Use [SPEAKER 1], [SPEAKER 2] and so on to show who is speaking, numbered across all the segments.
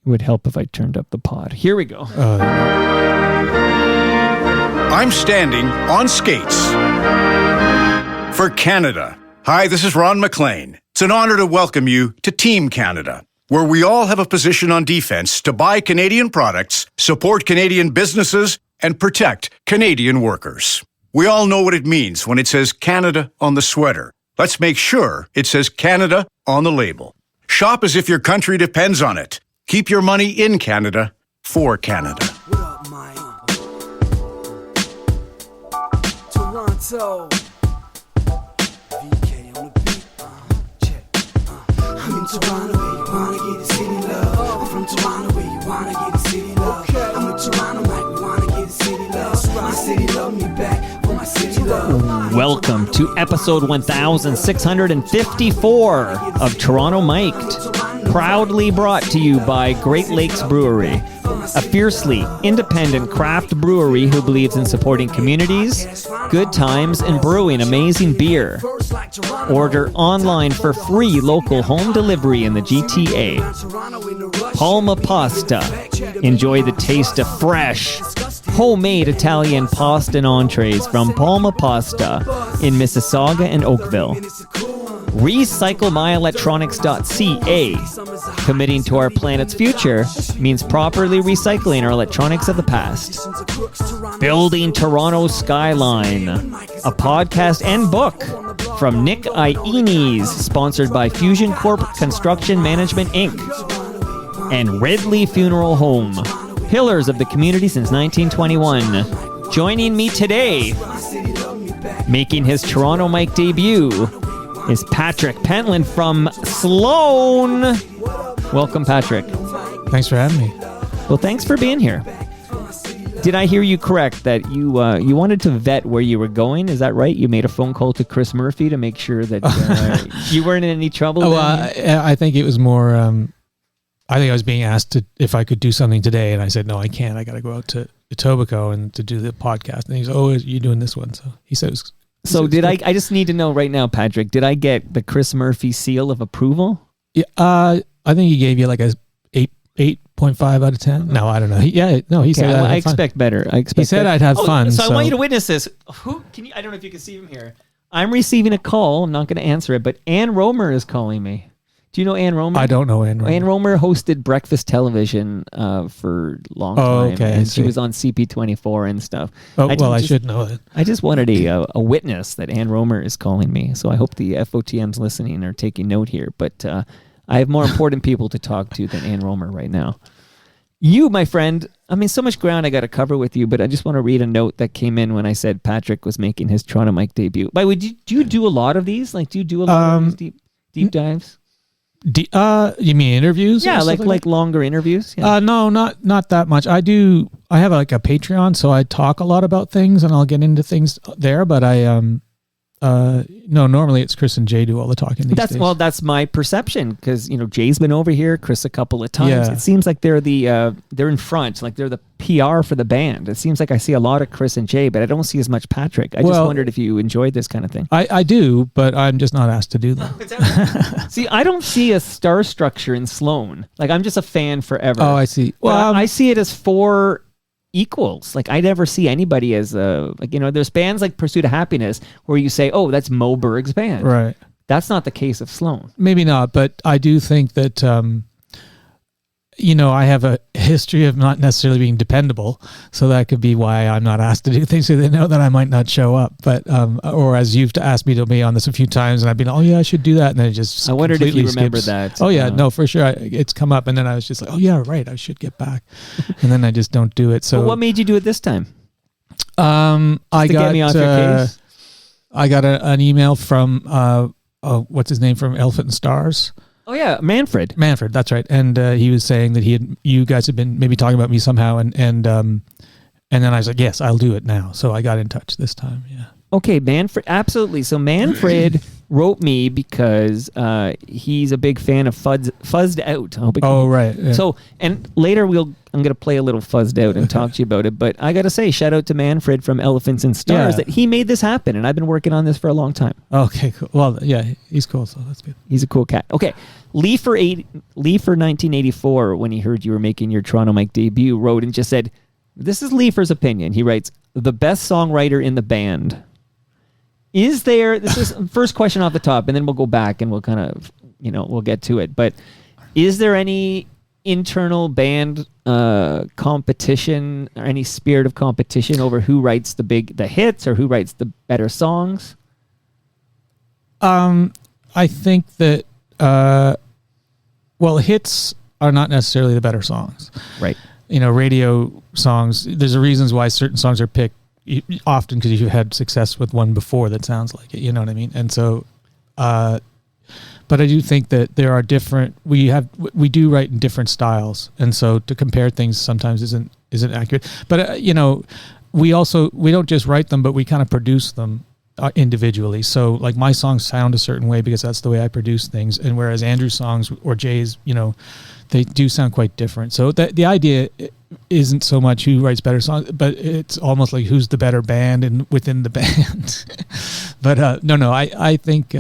[SPEAKER 1] It would help if I turned up the pod. Here we go.
[SPEAKER 2] I'm standing on skates for Canada. Hi, this is Ron McLean. It's an honor to welcome you to Team Canada, where we all have a position on defense to buy Canadian products, support Canadian businesses, and protect Canadian workers. We all know what it means when it says Canada on the sweater. Let's make sure it says Canada on the label. Shop as if your country depends on it. Keep your money in Canada for Canada.
[SPEAKER 3] What up, Mike? Toronto. VK on the beat. Check. I'm in Toronto where you wanna get the city love. I'm from Toronto where you wanna get the city love. I'm in Toronto like we wanna get the city love. My city love me back for my city love.
[SPEAKER 1] Welcome to episode 1654 of Toronto Mic'd. Proudly brought to you by Great Lakes Brewery, a fiercely independent craft brewery who believes in supporting communities, good times, and brewing amazing beer. Order online for free local home delivery in the GTA. Palma Pasta. Enjoy the taste of fresh, homemade Italian pasta and entrees from Palma Pasta in Mississauga and Oakville. RecycleMyElectronics.ca. Committing to our planet's future means properly recycling our electronics of the past. Building Toronto Skyline, a podcast and book from Nick Ienes, sponsored by Fusion Corp Construction Management Inc. And Redley Funeral Home, pillars of the community since 1921. Joining me today, making his Toronto Mic debut, is Patrick Pentland from Sloan. Welcome, Patrick.
[SPEAKER 4] Thanks for having me.
[SPEAKER 1] Well, thanks for being here. Did I hear you correct that you wanted to vet where you were going? Is that right? You made a phone call to Chris Murphy to make sure that you weren't in any trouble?
[SPEAKER 4] I think it was more, I think I was being asked if I could do something today, and I said, no, I can't. I got to go out to Etobicoke and to do the podcast. And he goes, oh, you're doing this one. So he said it was...
[SPEAKER 1] So did I just need to know right now, Patrick, did I get the Chris Murphy seal of approval?
[SPEAKER 4] Yeah, I think he gave you like a 8.5 out of 10. No, I don't know. He said
[SPEAKER 1] I expect better.
[SPEAKER 4] He said I'd have fun.
[SPEAKER 1] So I want you to witness this. I don't know if you can see him here. I'm receiving a call. I'm not going to answer it, but Ann Romer is calling me. Do you know Ann Romer?
[SPEAKER 4] I don't know Ann Romer.
[SPEAKER 1] Ann Romer hosted breakfast television for a long time.
[SPEAKER 4] Oh, okay.
[SPEAKER 1] And she was on CP24 and stuff.
[SPEAKER 4] Oh, I should know that.
[SPEAKER 1] I just wanted a witness that Ann Romer is calling me. So I hope the FOTMs listening are taking note here. But I have more important people to talk to than Ann Romer right now. You, my friend, I mean, so much ground I got to cover with you, but I just want to read a note that came in when I said Patrick was making his Toronto Mic debut. By the way, do you do a lot of these? Like, do you do a lot of these deep dives?
[SPEAKER 4] You mean interviews?
[SPEAKER 1] Yeah, like longer interviews. Yeah.
[SPEAKER 4] No, not that much. I have like a Patreon, so I talk a lot about things, and I'll get into things there. But normally it's Chris and Jay do all the talking these days.
[SPEAKER 1] Well, that's my perception because Jay's been over here, Chris a couple of times.
[SPEAKER 4] Yeah.
[SPEAKER 1] It seems like they're in front, like they're the PR for the band. It seems like I see a lot of Chris and Jay, but I don't see as much Patrick. I just wondered if you enjoyed this kind of thing.
[SPEAKER 4] I do, but I'm just not asked to do them.
[SPEAKER 1] See, I don't see a star structure in Sloan. Like I'm just a fan forever.
[SPEAKER 4] Oh, I see.
[SPEAKER 1] Well, I see it as four equals. Like I never see anybody as there's bands like Pursuit of Happiness where you say, oh, that's Mo Berg's band.
[SPEAKER 4] Right.
[SPEAKER 1] That's not the case of Sloan.
[SPEAKER 4] Maybe not, but I do think that I have a history of not necessarily being dependable, so that could be why I'm not asked to do things, so they know that I might not show up. But or as you've asked me to be on this a few times, and I've been, oh yeah, I should do that, and then it just
[SPEAKER 1] I wondered if you remember that.
[SPEAKER 4] Oh yeah, no, for sure, it's come up, and then I was just like, oh yeah, right, I should get back, and then I just don't do it. So
[SPEAKER 1] what made you do it this time?
[SPEAKER 4] I got
[SPEAKER 1] get me off your case?
[SPEAKER 4] I got an email from what's his name from Elephant and Stars.
[SPEAKER 1] Oh yeah, Manfred,
[SPEAKER 4] that's right. And he was saying that you guys had been maybe talking about me somehow, and then I was like, yes, I'll do it now. So I got in touch this time. Yeah.
[SPEAKER 1] Okay, Manfred, absolutely. So Manfred wrote me because he's a big fan of Fuzzed Out.
[SPEAKER 4] Right. Yeah.
[SPEAKER 1] So, and later I'm going to play a little Fuzzed Out and talk to you about it. But I got to say, shout out to Manfred from Elephants and Stars that he made this happen. And I've been working on this for a long time.
[SPEAKER 4] Okay, cool. Well, yeah, he's cool, so that's good.
[SPEAKER 1] He's a cool cat. Okay. Lee for 1984, when he heard you were making your Toronto Mike debut, wrote and just said, this is Leifer's opinion. He writes, the best songwriter in the band. Is there, this is first question off the top, and then we'll go back and we'll kind of, we'll get to it. But is there any internal band competition or any spirit of competition over who writes the hits or who writes the better songs?
[SPEAKER 4] I think that, hits are not necessarily the better songs.
[SPEAKER 1] Right.
[SPEAKER 4] Radio songs, there's reasons why certain songs are picked often because you've had success with one before that sounds like it, you know what I mean? And so, but I do think that there are different, we do write in different styles. And so to compare things sometimes isn't accurate, but we don't just write them, but we kind of produce them individually. So like my songs sound a certain way because that's the way I produce things. And whereas Andrew's songs or Jay's, they do sound quite different. So the idea isn't so much who writes better songs, but it's almost like who's the better band and within the band. But I think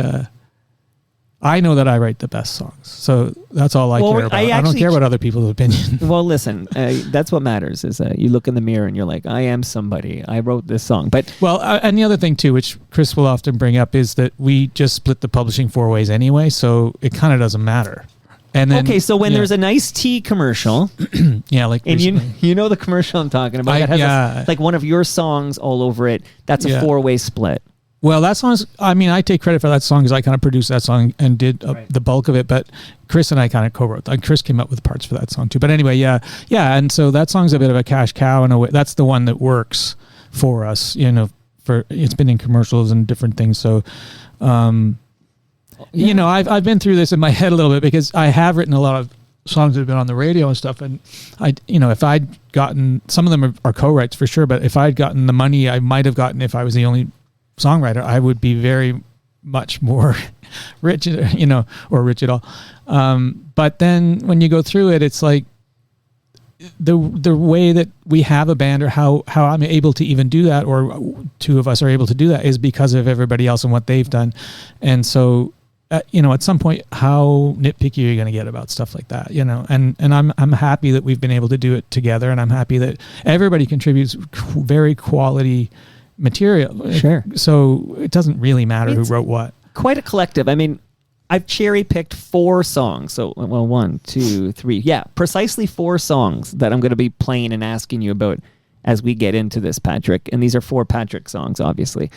[SPEAKER 4] I know that I write the best songs. So that's all I care about. I don't care about other people's opinion.
[SPEAKER 1] Well, listen, that's what matters is you look in the mirror and you're like, I am somebody. I wrote this song. But
[SPEAKER 4] and the other thing too, which Chris will often bring up, is that we just split the publishing 4 ways anyway, so it kind of doesn't matter. And then,
[SPEAKER 1] so when there's a nice tea commercial,
[SPEAKER 4] like
[SPEAKER 1] and you know the commercial I'm talking about, that has like one of your songs all over it. That's a 4-way split.
[SPEAKER 4] Well, that song's, I take credit for that song because I kind of produced that song and did the bulk of it, but Chris and I kind of co-wrote that. Chris came up with parts for that song too. But anyway, yeah. And so that song's a bit of a cash cow in a way. That's the one that works for us, it's been in commercials and different things. So, I've been through this in my head a little bit because I have written a lot of songs that have been on the radio and stuff. And if I'd gotten, some of them are co-writes for sure, but if I'd gotten the money I might have gotten if I was the only songwriter, I would be very much more rich, or rich at all. But then when you go through it, it's like the way that we have a band or how I'm able to even do that, or two of us are able to do that, is because of everybody else and what they've done. And so, at some point, how nitpicky are you going to get about stuff like that? And I'm happy that we've been able to do it together, and I'm happy that everybody contributes very quality material.
[SPEAKER 1] Sure.
[SPEAKER 4] So it doesn't really matter who wrote what.
[SPEAKER 1] Quite a collective. I mean, I've cherry-picked 4 songs. So, 1, 2, 3. Yeah, precisely 4 songs that I'm going to be playing and asking you about as we get into this, Patrick. And these are 4 Patrick songs, obviously.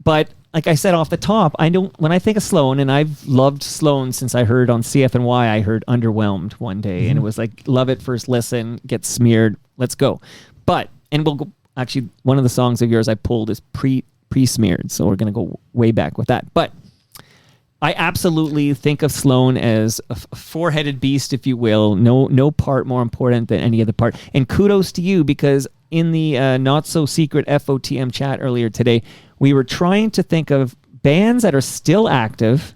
[SPEAKER 1] But like I said off the top, when I think of Sloan, and I've loved Sloan since I heard on CFNY, I heard Underwhelmed one day, and it was like, love it first listen, get smeared, let's go. But, and we'll go, actually, one of the songs of yours I pulled is pre-smeared, so we're going to go way back with that. But I absolutely think of Sloan as a four-headed beast, if you will. No part more important than any other part. And kudos to you, because in the not-so-secret FOTM chat earlier today, we were trying to think of bands that are still active,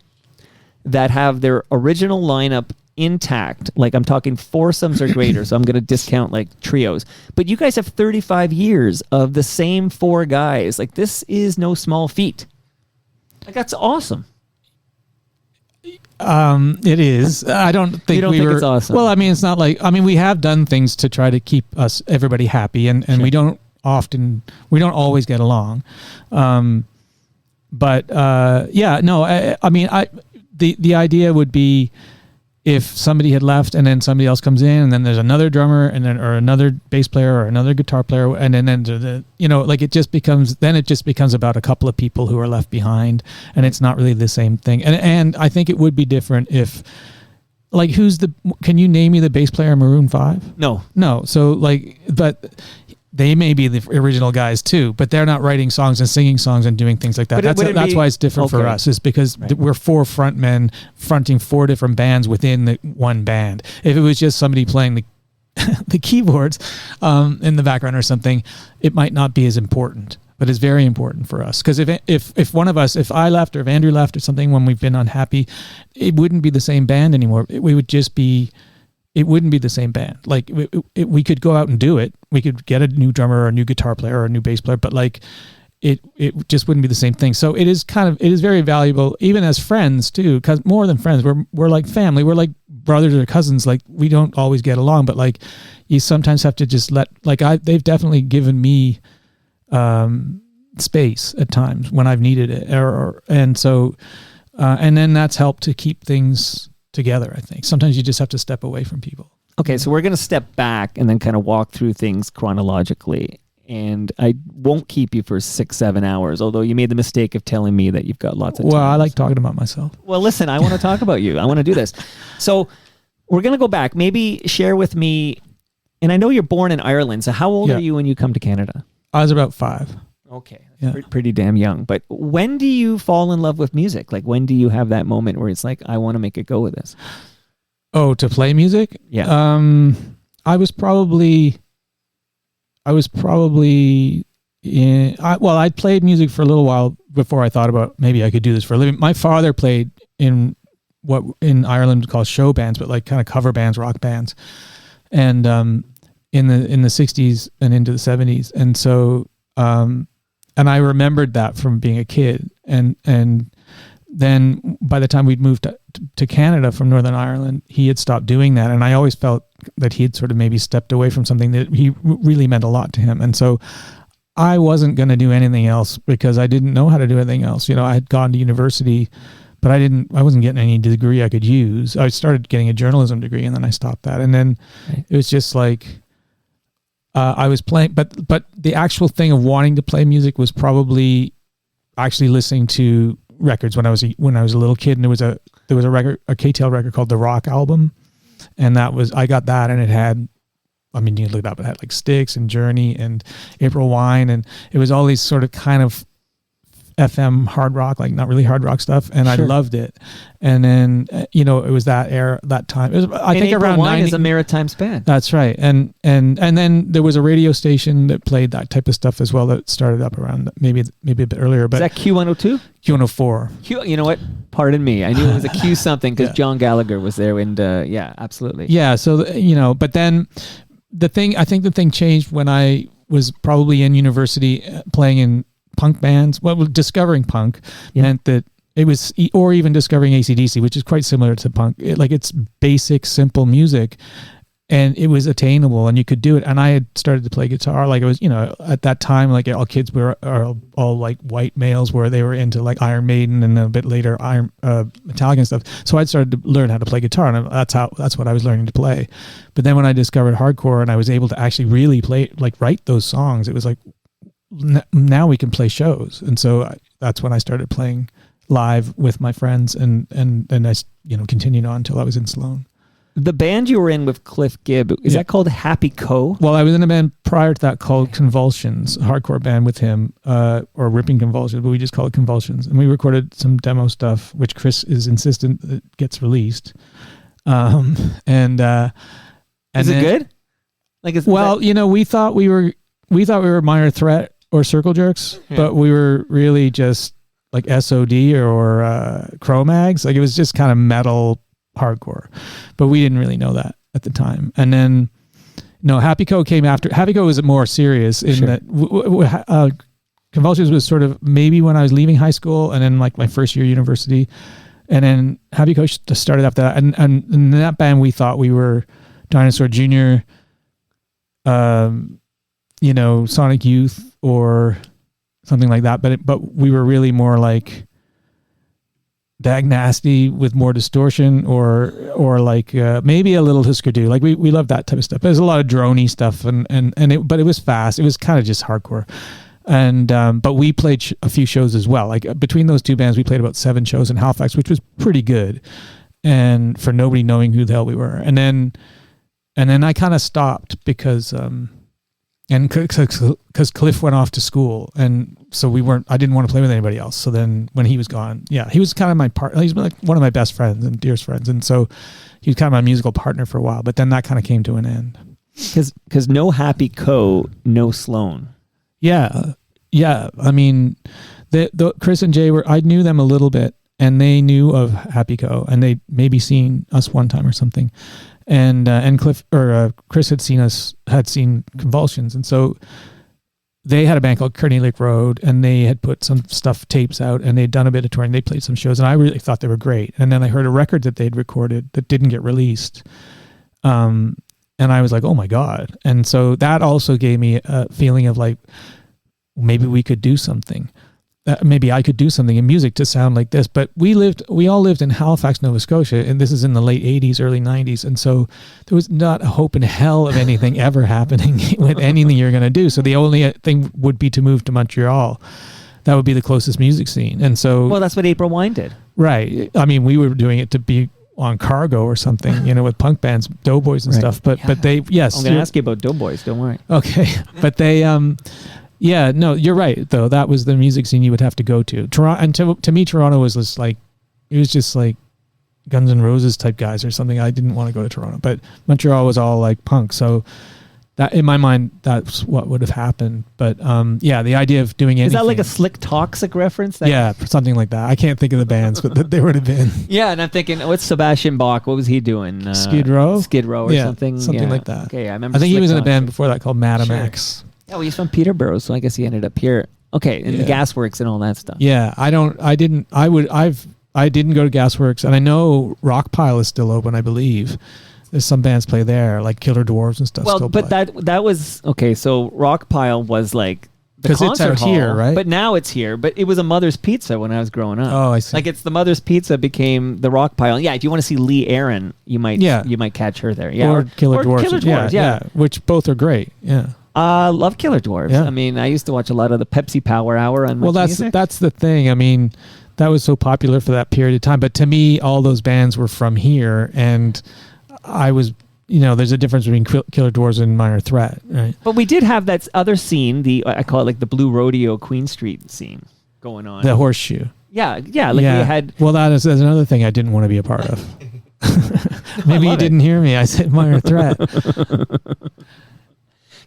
[SPEAKER 1] that have their original lineup intact. Like, I'm talking foursomes or greater, so I'm going to discount like trios. But you guys have 35 years of the same 4 guys. Like, this is no small feat. Like, that's awesome.
[SPEAKER 4] It is. I don't think
[SPEAKER 1] you don't think it's awesome.
[SPEAKER 4] Well, it's not like, we have done things to try to keep everybody happy, and sure. we don't always get along. The idea would be if somebody had left and then somebody else comes in, and then there's another drummer and then, or another bass player or another guitar player. And then it just becomes about a couple of people who are left behind, and it's not really the same thing. And I think it would be different if, like, can you name me the bass player in Maroon 5?
[SPEAKER 1] No.
[SPEAKER 4] So but they may be the original guys too, but they're not writing songs and singing songs and doing things like that. That's why it's different for us, is because we're 4 front men fronting 4 different bands within the one band. If it was just somebody playing the keyboards in the background or something, it might not be as important. but it's very important for us. Because if one of us, if I left or if Andrew left or something when we've been unhappy, it wouldn't be the same band anymore. It wouldn't be the same band. Like we could go out and do it. We could get a new drummer or a new guitar player or a new bass player, but like it just wouldn't be the same thing. So it is very valuable, even as friends too, because more than friends, we're like family. We're like brothers or cousins. Like we don't always get along, but like you sometimes have to just they've definitely given me space at times when I've needed it, and then that's helped to keep things together. I think sometimes you just have to step away from people.
[SPEAKER 1] Okay, so we're going to step back and then kind of walk through things chronologically, and I won't keep you for 6-7 hours, although you made the mistake of telling me that you've got lots of time.
[SPEAKER 4] Well, I like talking about myself.
[SPEAKER 1] Well, listen, I want to talk about you. I want to do this. So we're going to go back. Maybe share with me, and I know you're born in Ireland, so how old are you when you come to Canada?
[SPEAKER 4] I was about 5.
[SPEAKER 1] Okay. Pretty damn young. But when do you fall in love with music? Like, when do you have that moment where it's like, I want to make a go of this?
[SPEAKER 4] Oh, to play music?
[SPEAKER 1] Yeah.
[SPEAKER 4] I played music for a little while before I thought about maybe I could do this for a living. My father played in what in Ireland called show bands, but like kind of cover bands, rock bands. And in the 60s and into the 70s. And so and I remembered that from being a kid, and then by the time we'd moved to Canada from Northern Ireland, he had stopped doing that, and I always felt that he had sort of maybe stepped away from something that he really meant a lot to him. And so I wasn't going to do anything else because I didn't know how to do anything else. You know, I had gone to university, but I wasn't getting any degree I could use. I started getting a journalism degree, and then I stopped that, and then it was just like. I was playing, but the actual thing of wanting to play music was probably actually listening to records when I was a little kid, and there was a record, a KTL record called The Rock Album, and I got that, and it had, I mean, you can look it up, it had like Styx and Journey and April Wine, and it was all these sort of kind of FM hard rock, like not really hard rock stuff, and I loved it. And then it was that era, that time. It was, I think
[SPEAKER 1] April
[SPEAKER 4] around
[SPEAKER 1] Wine
[SPEAKER 4] 90,
[SPEAKER 1] is a maritime span.
[SPEAKER 4] That's right. And then there was a radio station that played that type of stuff as well that started up around maybe a bit earlier. But
[SPEAKER 1] is that Q102?
[SPEAKER 4] Q104.
[SPEAKER 1] You know what? Pardon me. I knew it was a Q something because John Gallagher was there, and yeah, absolutely.
[SPEAKER 4] Yeah. So but then the thing changed when I was probably in university playing in punk bands. Well, discovering punk meant that it was, or even discovering AC/DC, which is quite similar to punk. It's basic, simple music, and it was attainable, and you could do it. And I had started to play guitar. Like it was, at that time, like all kids were all like white males, where they were into like Iron Maiden and a bit later Metallica and stuff. So I'd started to learn how to play guitar, and that's what I was learning to play. But then when I discovered hardcore, and I was able to actually really play, like write those songs, it was like, now we can play shows. And so that's when I started playing live with my friends, and I continued on until I was in Sloan.
[SPEAKER 1] The band you were in with Cliff Gibb, is that called Happy Co?
[SPEAKER 4] Well, I was in a band prior to that called Convulsions, a hardcore band with him, or Ripping Convulsions, but we just call it Convulsions. And we recorded some demo stuff, which Chris is insistent that gets released. Is
[SPEAKER 1] it good?
[SPEAKER 4] We thought we were Minor Threat or Circle Jerks, but we were really just like SOD or Cro-Mags. Like it was just kind of metal hardcore, but we didn't really know that at the time. And then Happy Co came after. Happy Co was more serious in that Convulsions was sort of maybe when I was leaving high school, and then like my first year university, and then Happy Co started after that. And in that band we thought we were Dinosaur Jr., Sonic Youth or something like that, but we were really more like Dag Nasty with more distortion, or like maybe a little Husker Du. Like we loved that type of stuff. There's a lot of droney stuff, but it was fast. It was kind of just hardcore, and but we played a few shows as well. Like between those two bands, we played about 7 shows in Halifax, which was pretty good, and for nobody knowing who the hell we were. And then I kind of stopped because. And because Cliff went off to school, and so I didn't want to play with anybody else. So then when he was gone, he was kind of my partner. He's been like one of my best friends and dearest friends. And so he was kind of my musical partner for a while, but then that kind of came to an end.
[SPEAKER 1] Because no Happy Co, no Sloan.
[SPEAKER 4] Yeah. Yeah, I mean, the Chris and Jay I knew them a little bit, and they knew of Happy Co, and they maybe seen us one time or something, and Chris had seen Convulsions, and so they had a band called Kearney Lake Road, and they had put some tapes out, and they'd done a bit of touring. They played some shows, and I really thought they were great. And then I heard a record that they'd recorded that didn't get released. And I was like, oh my God. And so that also gave me a feeling of like, maybe we could do something. Maybe I could do something in music to sound like this. But we all lived in Halifax, Nova Scotia, and this is in the late 80s, early 90s. And so there was not a hope in hell of anything ever happening with anything you're going to do. So the only thing would be to move to Montreal. That would be the closest music scene. And so...
[SPEAKER 1] Well, that's what April Wine did.
[SPEAKER 4] Right. I mean, we were doing it to be on Cargo or something, with punk bands, Doughboys and stuff. But they, yes.
[SPEAKER 1] I'm going to ask you about Doughboys, don't worry.
[SPEAKER 4] Okay. But they... Yeah, no, you're right, though. That was the music scene you would have to go to. Toronto, and to me, Toronto was just like, it was just like Guns N' Roses type guys or something. I didn't want to go to Toronto, but Montreal was all like punk. So that, in my mind, that's what would have happened. But yeah, the idea of doing anything.
[SPEAKER 1] Is that like a Slick Toxic reference?
[SPEAKER 4] Yeah, something like that. I can't think of the bands, but they would have been.
[SPEAKER 1] Yeah, and I'm thinking, what's Sebastian Bach? What was he doing?
[SPEAKER 4] Skid Row?
[SPEAKER 1] Skid Row or something?
[SPEAKER 4] Something like that.
[SPEAKER 1] Okay, I remember.
[SPEAKER 4] I think
[SPEAKER 1] Slick
[SPEAKER 4] he was in a
[SPEAKER 1] Toxic.
[SPEAKER 4] band before that called Madam X.
[SPEAKER 1] Oh, he's from Peterborough, so I guess he ended up here. Okay, and the Gasworks and all that stuff.
[SPEAKER 4] Yeah, I didn't go to Gasworks, and I know Rockpile is still open, I believe. There's some bands play there, like Killer Dwarfs and stuff.
[SPEAKER 1] Well, but that was okay. So Rockpile was like the concert
[SPEAKER 4] it's out
[SPEAKER 1] hall,
[SPEAKER 4] here, right?
[SPEAKER 1] But now it's here. But it was a Mother's Pizza when I was growing up.
[SPEAKER 4] Oh, I see.
[SPEAKER 1] Like it's the Mother's Pizza became the Rockpile. Yeah, if you want to see Lee Aaron, you might catch her there. Yeah,
[SPEAKER 4] or Killer Dwarfs.
[SPEAKER 1] Killer Dwarfs, yeah,
[SPEAKER 4] which both are great. Yeah.
[SPEAKER 1] Love Killer Dwarfs.
[SPEAKER 4] Yeah.
[SPEAKER 1] I mean, I used to watch a lot of the Pepsi Power Hour on
[SPEAKER 4] Well, that's the thing. I mean, that was so popular for that period of time. But to me, all those bands were from here, and I was, there's a difference between Killer Dwarfs and Minor Threat, right?
[SPEAKER 1] But we did have that other scene, I call it like the Blue Rodeo Queen Street scene going on.
[SPEAKER 4] The Horseshoe.
[SPEAKER 1] Yeah. We had.
[SPEAKER 4] Well, that's another thing I didn't want to be a part of. Maybe you didn't hear me. I said Minor Threat.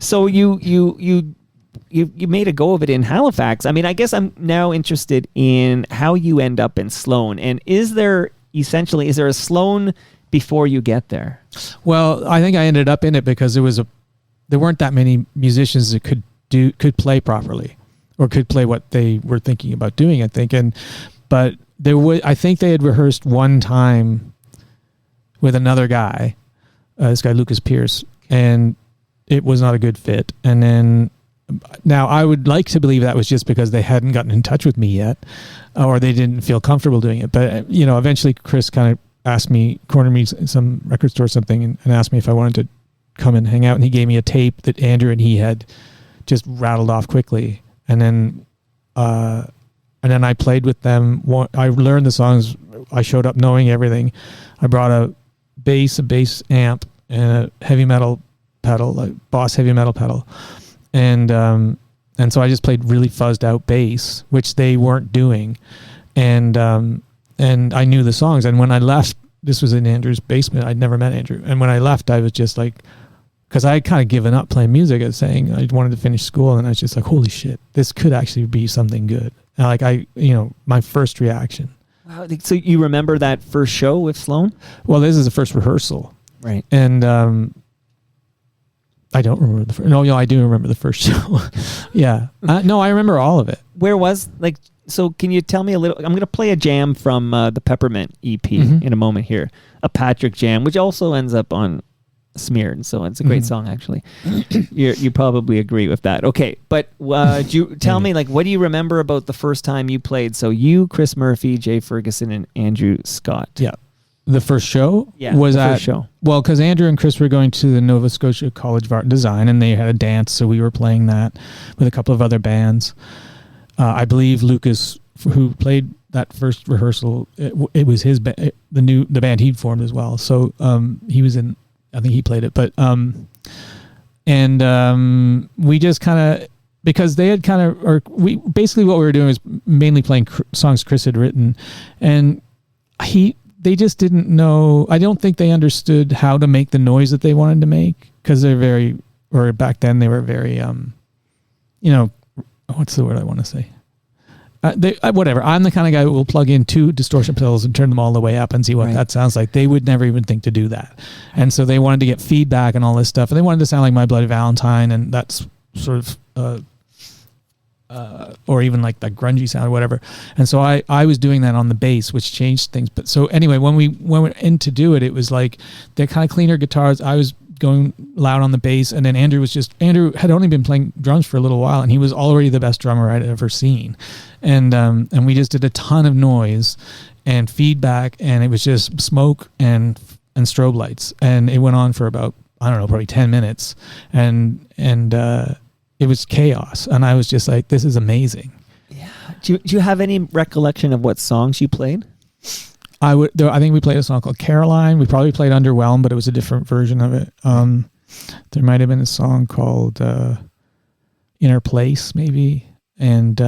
[SPEAKER 4] So you made a go of it in Halifax. I mean, I guess I'm now interested in how you end up in Sloan. And is there a Sloan before you get there? Well, I think I ended up in it because there weren't that many musicians that could play properly or could play what they were thinking about doing, I think. But I think they had rehearsed one time with another guy, this guy Lucas Pierce, and it was not a good fit. And then now I would like to believe that was just because they hadn't gotten in touch with me yet, or they didn't feel comfortable doing it. But, eventually Chris kind of cornered me in some record store or something and asked me if I wanted to come and hang out. And he gave me a tape that Andrew and he had just rattled off quickly. And then I played with them. I learned the songs. I showed up knowing everything. I brought a bass amp, and a heavy metal pedal, like Boss heavy metal pedal, and so I just played really fuzzed out bass, which they weren't doing, and I knew the songs. And when I left, this was in Andrew's basement. I'd never met Andrew, and when I left, I was just like, because I had kind of given up playing music and saying I wanted to finish school, and I was just like, holy shit, this could actually be something good. And my first reaction. Wow.
[SPEAKER 1] So you remember that first show with Sloan?
[SPEAKER 4] Well, this is the first rehearsal,
[SPEAKER 1] right?
[SPEAKER 4] And I don't remember the first. No, I do remember the first show. Yeah. No, I remember all of it.
[SPEAKER 1] So can you tell me a little? I'm going to play a jam from the Peppermint EP in a moment here. A Patrick jam, which also ends up on Smeared. So it's a great song, actually. You probably agree with that. Okay. But you tell me, what do you remember about the first time you played? So you, Chris Murphy, Jay Ferguson, and Andrew Scott.
[SPEAKER 4] Yeah. The first show
[SPEAKER 1] first show.
[SPEAKER 4] Well, because Andrew and Chris were going to the Nova Scotia College of Art and Design, and they had a dance, so we were playing that with a couple of other bands. I believe Lucas, who played that first rehearsal, it was his the band he'd formed as well. So he was in. I think he played it, but we just kind of, because they had basically what we were doing was mainly playing songs Chris had written, and they just didn't know. I don't think they understood how to make the noise that they wanted to make, because back then they were very, what's the word I want to say? Whatever. I'm the kind of guy who will plug in 2 distortion pedals and turn them all the way up and see what that sounds like. They would never even think to do that. And so they wanted to get feedback and all this stuff. And they wanted to sound like My Bloody Valentine, and that's sort of, or even like that grungy sound or whatever. And so I was doing that on the bass, which changed things. But so anyway, when we went in to do it was like they're kind of cleaner guitars. I was going loud on the bass, and then Andrew had only been playing drums for a little while, and he was already the best drummer I'd ever seen. And we just did a ton of noise and feedback, and it was just smoke and strobe lights, and it went on for about, I don't know, probably 10 minutes, and it was chaos, and I was just like, this is amazing.
[SPEAKER 1] Yeah. Do you have any recollection of what songs you played?
[SPEAKER 4] I think we played a song called Caroline. We probably played Underwhelmed, but it was a different version of it. There might have been a song called Inner Place, maybe. And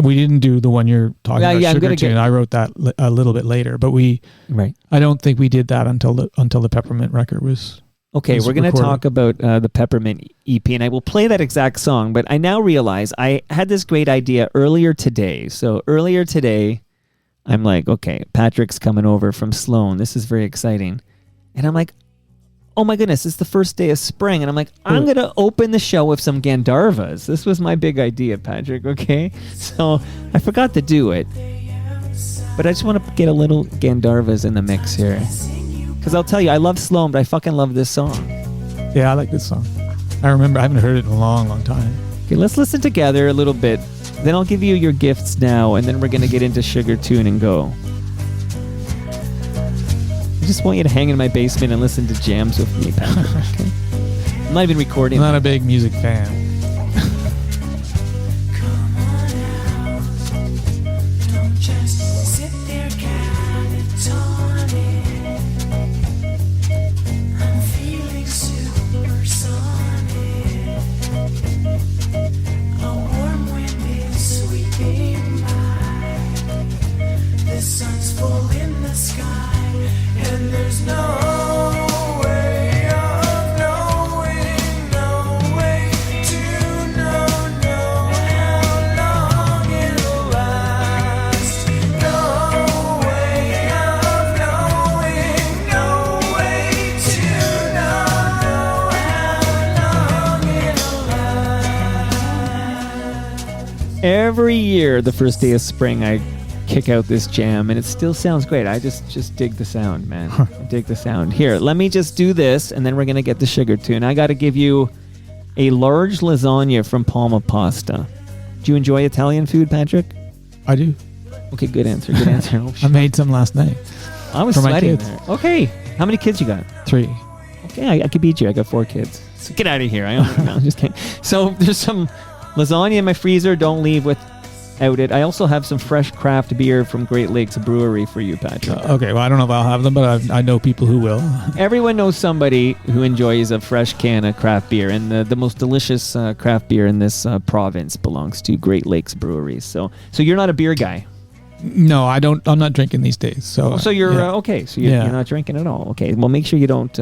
[SPEAKER 4] we didn't do the one you're talking about, Sugar Tune. I wrote that a little bit later, but I don't think we did that until the Peppermint record was.
[SPEAKER 1] Okay, we're going to talk about the Peppermint EP, and I will play that exact song, but I now realize I had this great idea earlier today. So earlier today, I'm like, okay, Patrick's coming over from Sloan. This is very exciting. And I'm like, oh my goodness, it's the first day of spring. And I'm like, I'm going to open the show with some Gandharvas. This was my big idea, Patrick, okay? So I forgot to do it. But I just want to get a little Gandharvas in the mix here. Because I'll tell you, I love Sloan, but I fucking love this song.
[SPEAKER 4] Yeah, I like this song. I remember, I haven't heard it in a long, long time.
[SPEAKER 1] Okay, let's listen together a little bit. Then I'll give you your gifts now, and then we're going to get into Sugar Tune and go. I just want you to hang in my basement and listen to jams with me, Patrick. Okay? I'm not even recording.
[SPEAKER 4] I'm not a big music fan.
[SPEAKER 1] Every year, the first day of spring, I kick out this jam, and it still sounds great. I just dig the sound, man. I dig the sound. Here, let me just do this, and then we're going to get the Sugar Tune. I got to give you a large lasagna from Palma Pasta. Do you enjoy Italian food, Patrick?
[SPEAKER 4] I do.
[SPEAKER 1] Okay, good answer. Good answer. Oh,
[SPEAKER 4] I made some last night.
[SPEAKER 1] I was sweating there. Okay. How many kids you got?
[SPEAKER 4] 3.
[SPEAKER 1] Okay, I could beat you. I got 4 kids. So get out of here. I'm just kidding. So there's some lasagna in my freezer. Don't leave without it. I also have some fresh craft beer from Great Lakes Brewery for you, Patrick.
[SPEAKER 4] Okay, well, I don't know if I'll have them, but I know people who will.
[SPEAKER 1] Everyone knows somebody who enjoys a fresh can of craft beer, and the most delicious craft beer in this province belongs to Great Lakes Brewery. So you're not a beer guy?
[SPEAKER 4] No, I don't. I'm not drinking these days. So
[SPEAKER 1] you're okay. So you're not drinking at all. Okay, well, make sure you don't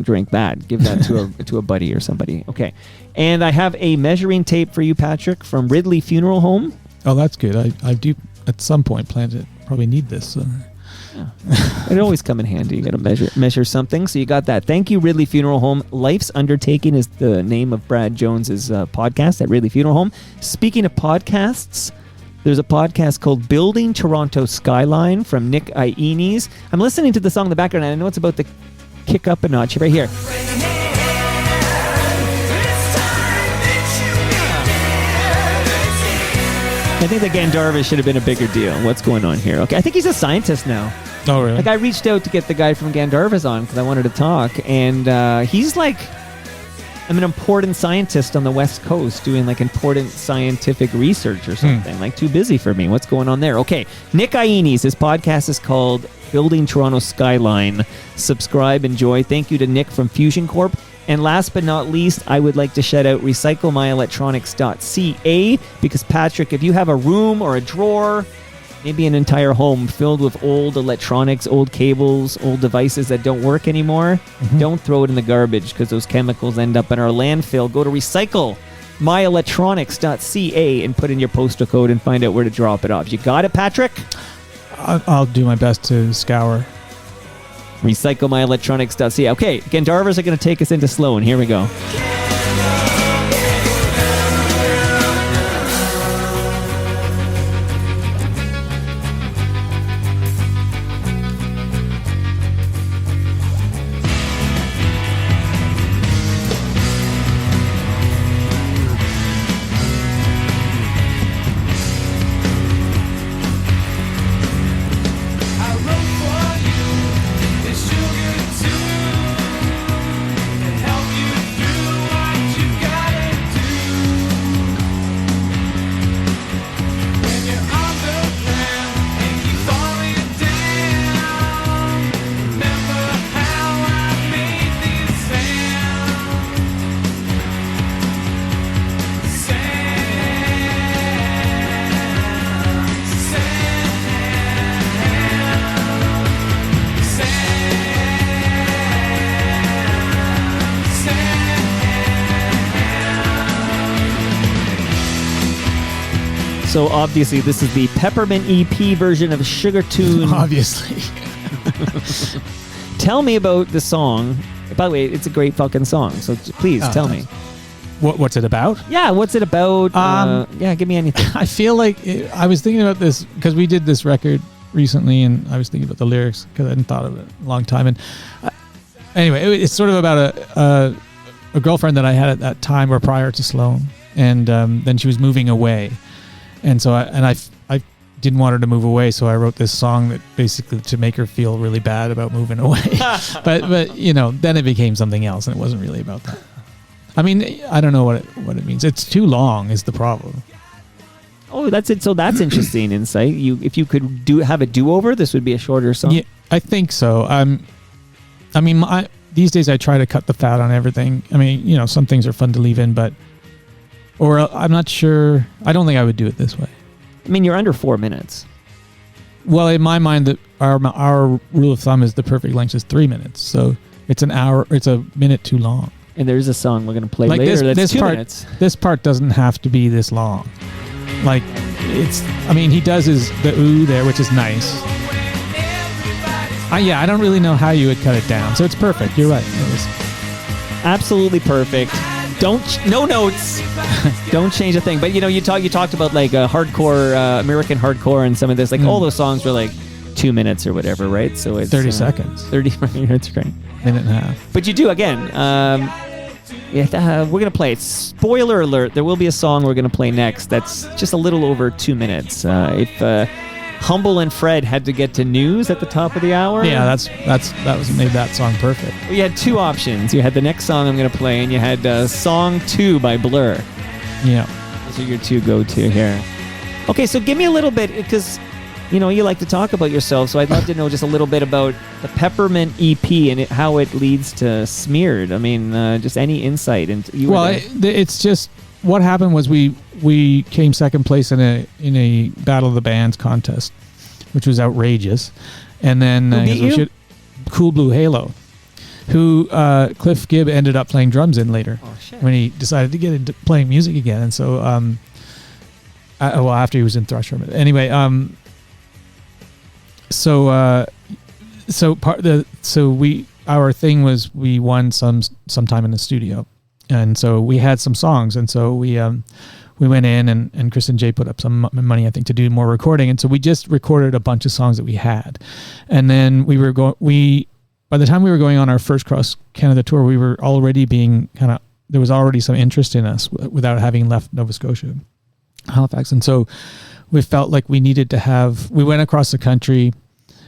[SPEAKER 1] drink that. Give that to a buddy or somebody. Okay. And I have a measuring tape for you, Patrick, from Ridley Funeral Home.
[SPEAKER 4] Oh, that's good. I do at some point plan to probably need this. So.
[SPEAKER 1] Yeah. It always come in handy. You got to measure something. So you got that. Thank you, Ridley Funeral Home. Life's Undertaking is the name of Brad Jones's podcast at Ridley Funeral Home. Speaking of podcasts, there's a podcast called Building Toronto Skyline from Nick Iones. I'm listening to the song in the background, and I know it's about to kick up a notch right here. I think the Gandharva should have been a bigger deal. What's going on here? Okay, I think he's a scientist now.
[SPEAKER 4] Oh, really?
[SPEAKER 1] Like, I reached out to get the guy from Gandharva's on because I wanted to talk, and he's like, I'm an important scientist on the West Coast doing like important scientific research or something. Like, too busy for me. What's going on there? Okay, Nick Iones, his podcast is called Building Toronto Skyline. Subscribe, enjoy. Thank you to Nick from Fusion Corp. And last but not least, I would like to shout out recyclemyelectronics.ca, because Patrick, if you have a room or a drawer, maybe an entire home filled with old electronics, old cables, old devices that don't work anymore, don't throw it in the garbage, because those chemicals end up in our landfill. Go to recyclemyelectronics.ca myelectronics.ca and put in your postal code and find out where to drop it off. You got it, Patrick?
[SPEAKER 4] I'll do my best to scour.
[SPEAKER 1] Recyclemyelectronics.ca. Okay, Gandharvas are going to take us into Sloan. Here we go. So obviously this is the Peppermint EP version of Sugar Tune.
[SPEAKER 4] Obviously.
[SPEAKER 1] Tell me about the song. By the way, it's a great fucking song. So please tell me.
[SPEAKER 4] What's it about?
[SPEAKER 1] Yeah, what's it about? Yeah, give me anything.
[SPEAKER 4] I feel like I was thinking about this because we did this record recently, and I was thinking about the lyrics because I hadn't thought of it in a long time. And anyway, it's sort of about a girlfriend that I had at that time or prior to Sloan, and then she was moving away. And so I didn't want her to move away, so I wrote this song that basically to make her feel really bad about moving away. but you know, then it became something else, and it wasn't really about that. I mean, I don't know what it means. It's too long is the problem.
[SPEAKER 1] Oh, that's it. So that's interesting insight. If you could have a do-over, this would be a shorter song.
[SPEAKER 4] Yeah, I think so. I mean, these days I try to cut the fat on everything. I mean, you know, some things are fun to leave in, or I'm not sure. I don't think I would do it this way.
[SPEAKER 1] I mean, you're under 4 minutes.
[SPEAKER 4] Well, in my mind, our rule of thumb is the perfect length is 3 minutes. So it's an hour. It's a minute too long.
[SPEAKER 1] And there's a song we're going to play later that's 2 minutes.
[SPEAKER 4] This part doesn't have to be this long. Like, I mean, he does the ooh there, which is nice. I don't really know how you would cut it down. So it's perfect. You're right. It was
[SPEAKER 1] absolutely perfect. No notes. Don't change a thing. But you know, you talked about like hardcore, American hardcore, and some of this. Like all those songs were like 2 minutes or whatever, right? So it's
[SPEAKER 4] 30 seconds.
[SPEAKER 1] 30 minutes, great.
[SPEAKER 4] Minute and a half.
[SPEAKER 1] But you do again. We're gonna play it. Spoiler alert: there will be a song we're gonna play next that's just a little over 2 minutes. If Humble and Fred had to get to news at the top of the hour.
[SPEAKER 4] Yeah, that was made that song perfect.
[SPEAKER 1] We had two options. You had the next song I'm going to play, and you had Song 2 by Blur.
[SPEAKER 4] Yeah.
[SPEAKER 1] Those are your two go-to here. Okay, so give me a little bit, because, you know, you like to talk about yourself, so I'd love to know just a little bit about the Peppermint EP and how it leads to Smeared. I mean, just any insight.
[SPEAKER 4] It's just... What happened was we came second place in a Battle of the Bands contest, which was outrageous, and then Cool Blue Halo, who Cliff Gibb ended up playing drums in later when he decided to get into playing music again, and so after he was in Thrush Hermit. Anyway, our thing was we won some time in the studio. And so we had some songs, and so we went in, and Chris and Jay put up some money, I think, to do more recording, and so we just recorded a bunch of songs that we had, and then by the time we were going on our first cross Canada tour, we were already there was already some interest in us without having left Nova Scotia, Halifax, and so we felt like we needed to we went across the country.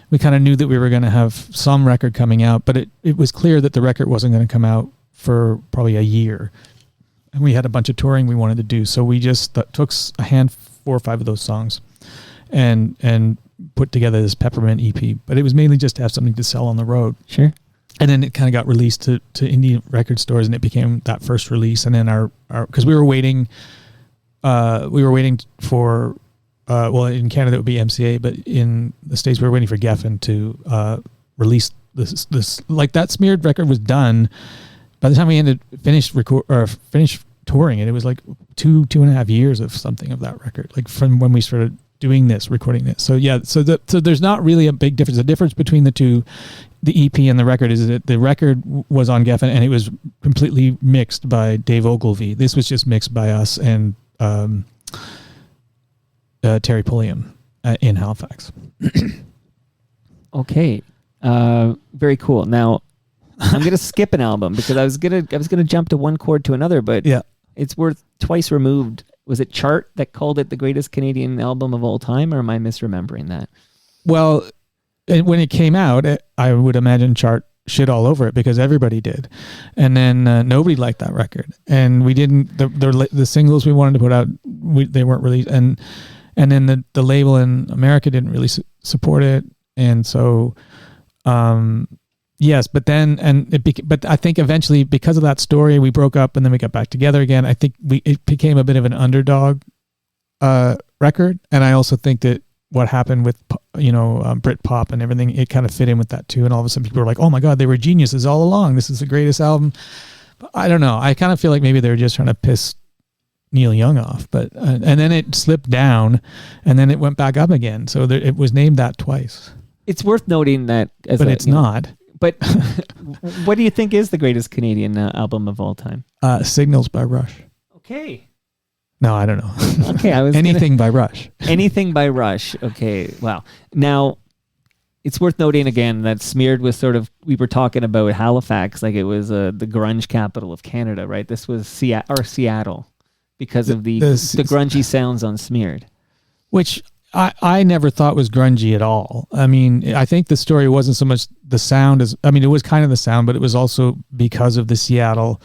[SPEAKER 4] We kind of knew that we were going to have some record coming out, but it was clear that the record wasn't going to come out for probably a year, and we had a bunch of touring we wanted to do, so we just took 4 or 5 of those songs and put together this Peppermint EP. But it was mainly just to have something to sell on the road.
[SPEAKER 1] Sure. And
[SPEAKER 4] then it kind of got released to indie record stores, and it became that first release. And then our because we were waiting for in Canada it would be MCA, but in the States we were waiting for Geffen to release this. Like, that Smeared record was done. By the time we finished touring it. It was like 2.5 years of something of that record, like from when we started doing this, recording this. So yeah, so there's not really a big difference. The difference between the two, the EP and the record, is that the record was on Geffen and it was completely mixed by Dave Ogilvy. This was just mixed by us and Terry Pulliam in Halifax.
[SPEAKER 1] Okay. Very cool. Now, I'm gonna skip an album because I was gonna jump to one chord to another, but
[SPEAKER 4] Yeah.
[SPEAKER 1] it's worth twice removed. Was it Chart that called it the greatest Canadian album of all time, or am I misremembering that?
[SPEAKER 4] Well, when it came out, I would imagine Chart shit all over it because everybody did, and then nobody liked that record, and we didn't. The singles we wanted to put out, they weren't released, and then the label in America didn't really support it, and so. Yes, but then but I think eventually because of that story we broke up and then we got back together again. I think it became a bit of an underdog record, and I also think that what happened with Brit pop and everything, it kind of fit in with that too. And all of a sudden people were like, "Oh my God, they were geniuses all along. This is the greatest album." But I don't know. I kind of feel like maybe they were just trying to piss Neil Young off, but and then it slipped down, and then it went back up again. So it was named that twice.
[SPEAKER 1] It's worth noting that,
[SPEAKER 4] but it's not.
[SPEAKER 1] But what do you think is the greatest Canadian album of all time?
[SPEAKER 4] Signals by Rush.
[SPEAKER 1] Okay.
[SPEAKER 4] No, I don't know.
[SPEAKER 1] Okay,
[SPEAKER 4] Anything by Rush.
[SPEAKER 1] Anything by Rush. Okay, wow. Now, it's worth noting again that Smeared was sort of, we were talking about Halifax like it was the grunge capital of Canada, right? This was Seattle because of the grungy sounds on Smeared.
[SPEAKER 4] Which I never thought was grungy at all. I mean, I think the story wasn't so much the sound as, I mean, it was kind of the sound, but it was also because of the Seattle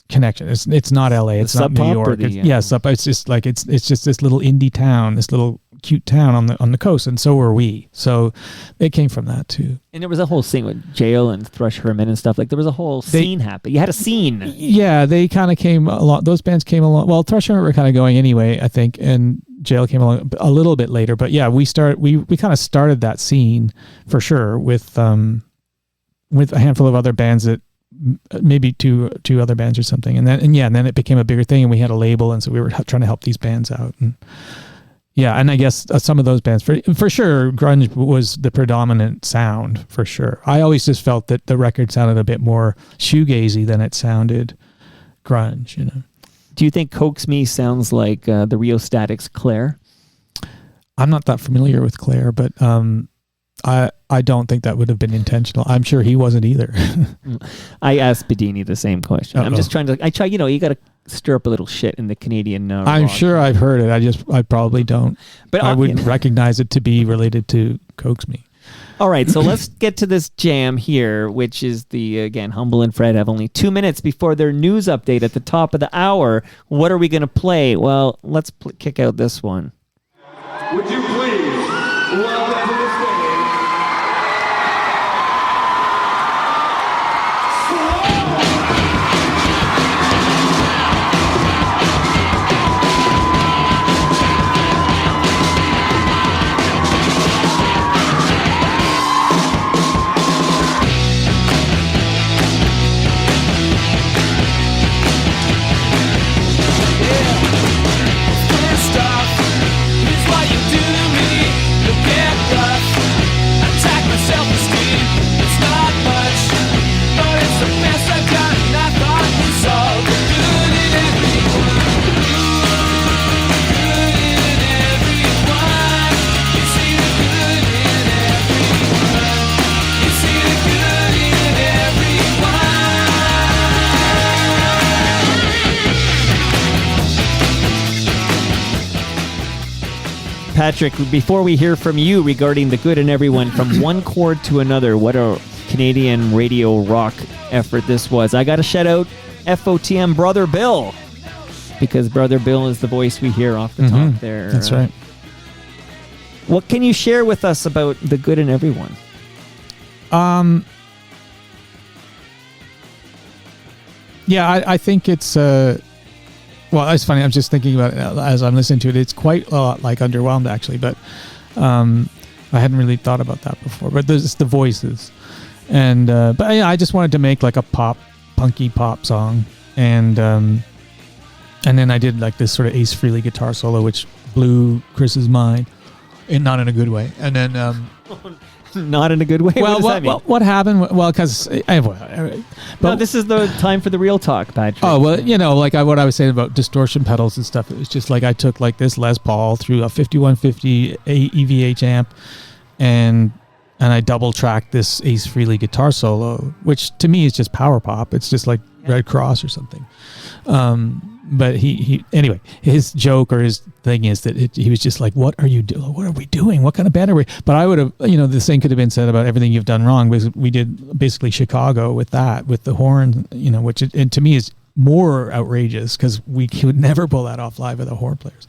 [SPEAKER 4] connection. It's not LA, it's not New York. It's just like it's just this little indie town, this little cute town on the coast, and so were we. So it came from that too.
[SPEAKER 1] And there was a whole scene with Jail and Thrush Hermit and stuff. Like there was a whole scene happen. You had a scene. Yeah,
[SPEAKER 4] they kind of came along. Those bands came along. Well, Thrush Hermit were kind of going anyway, I think, and Jail came along a little bit later. But yeah, we kind of started that scene for sure with a handful of other bands that maybe two other bands or something, and then it became a bigger thing, and we had a label, and so we were trying to help these bands out. And yeah, and I guess some of those bands, for sure, grunge was the predominant sound, for sure. I always just felt that the record sounded a bit more shoegazy than it sounded grunge,
[SPEAKER 1] Do you think Coax Me sounds like the Rheostatics' Claire?
[SPEAKER 4] I'm not that familiar with Claire, but I don't think that would have been intentional. I'm sure he wasn't either.
[SPEAKER 1] I asked Bedini the same question. I'm just trying to, you got to stir up a little shit in the Canadian
[SPEAKER 4] I'm sure I've heard it. I probably don't. But I wouldn't recognize it to be related to Coax Me.
[SPEAKER 1] All right, so let's get to this jam here, which is again, Humble and Fred have only 2 minutes before their news update at the top of the hour. What are we going to play? Well, let's kick out this one.
[SPEAKER 5] Would you please welcome to the stage
[SPEAKER 1] Patrick, before we hear from you regarding the good in everyone, from one chord to another, what a Canadian radio rock effort this was. I got to shout out FOTM Brother Bill, because Brother Bill is the voice we hear off the top there.
[SPEAKER 4] That's right.
[SPEAKER 1] What can you share with us about the good in everyone?
[SPEAKER 4] Yeah, I think it's... well, it's funny. I'm just thinking about it as I'm listening to it. It's quite a lot like Underwhelmed, actually, but I hadn't really thought about that before. But there's the voices, and but I just wanted to make like a punky pop song, and and then I did like this sort of Ace Frehley guitar solo, which blew Chris's mind, and not in a good way. And then
[SPEAKER 1] Not in a good way.
[SPEAKER 4] well,
[SPEAKER 1] what does that mean?
[SPEAKER 4] what happened? Well, because
[SPEAKER 1] No, this is the time for the real talk, Patrick.
[SPEAKER 4] oh well, you know, like what I was saying about distortion pedals and stuff. It was just like I took like this Les Paul through a 5150 EVH amp, and I double tracked this Ace Frehley guitar solo, which to me is just power pop. It's just like Red Cross or something. But he anyway, his joke or his thing is that he was just like, "What are you doing? What are we doing? What kind of band are we?" But I would have, you know, the same could have been said about everything you've done wrong, because we did basically Chicago with the horn, you know, which and to me is more outrageous because we would never pull that off live with the horn players.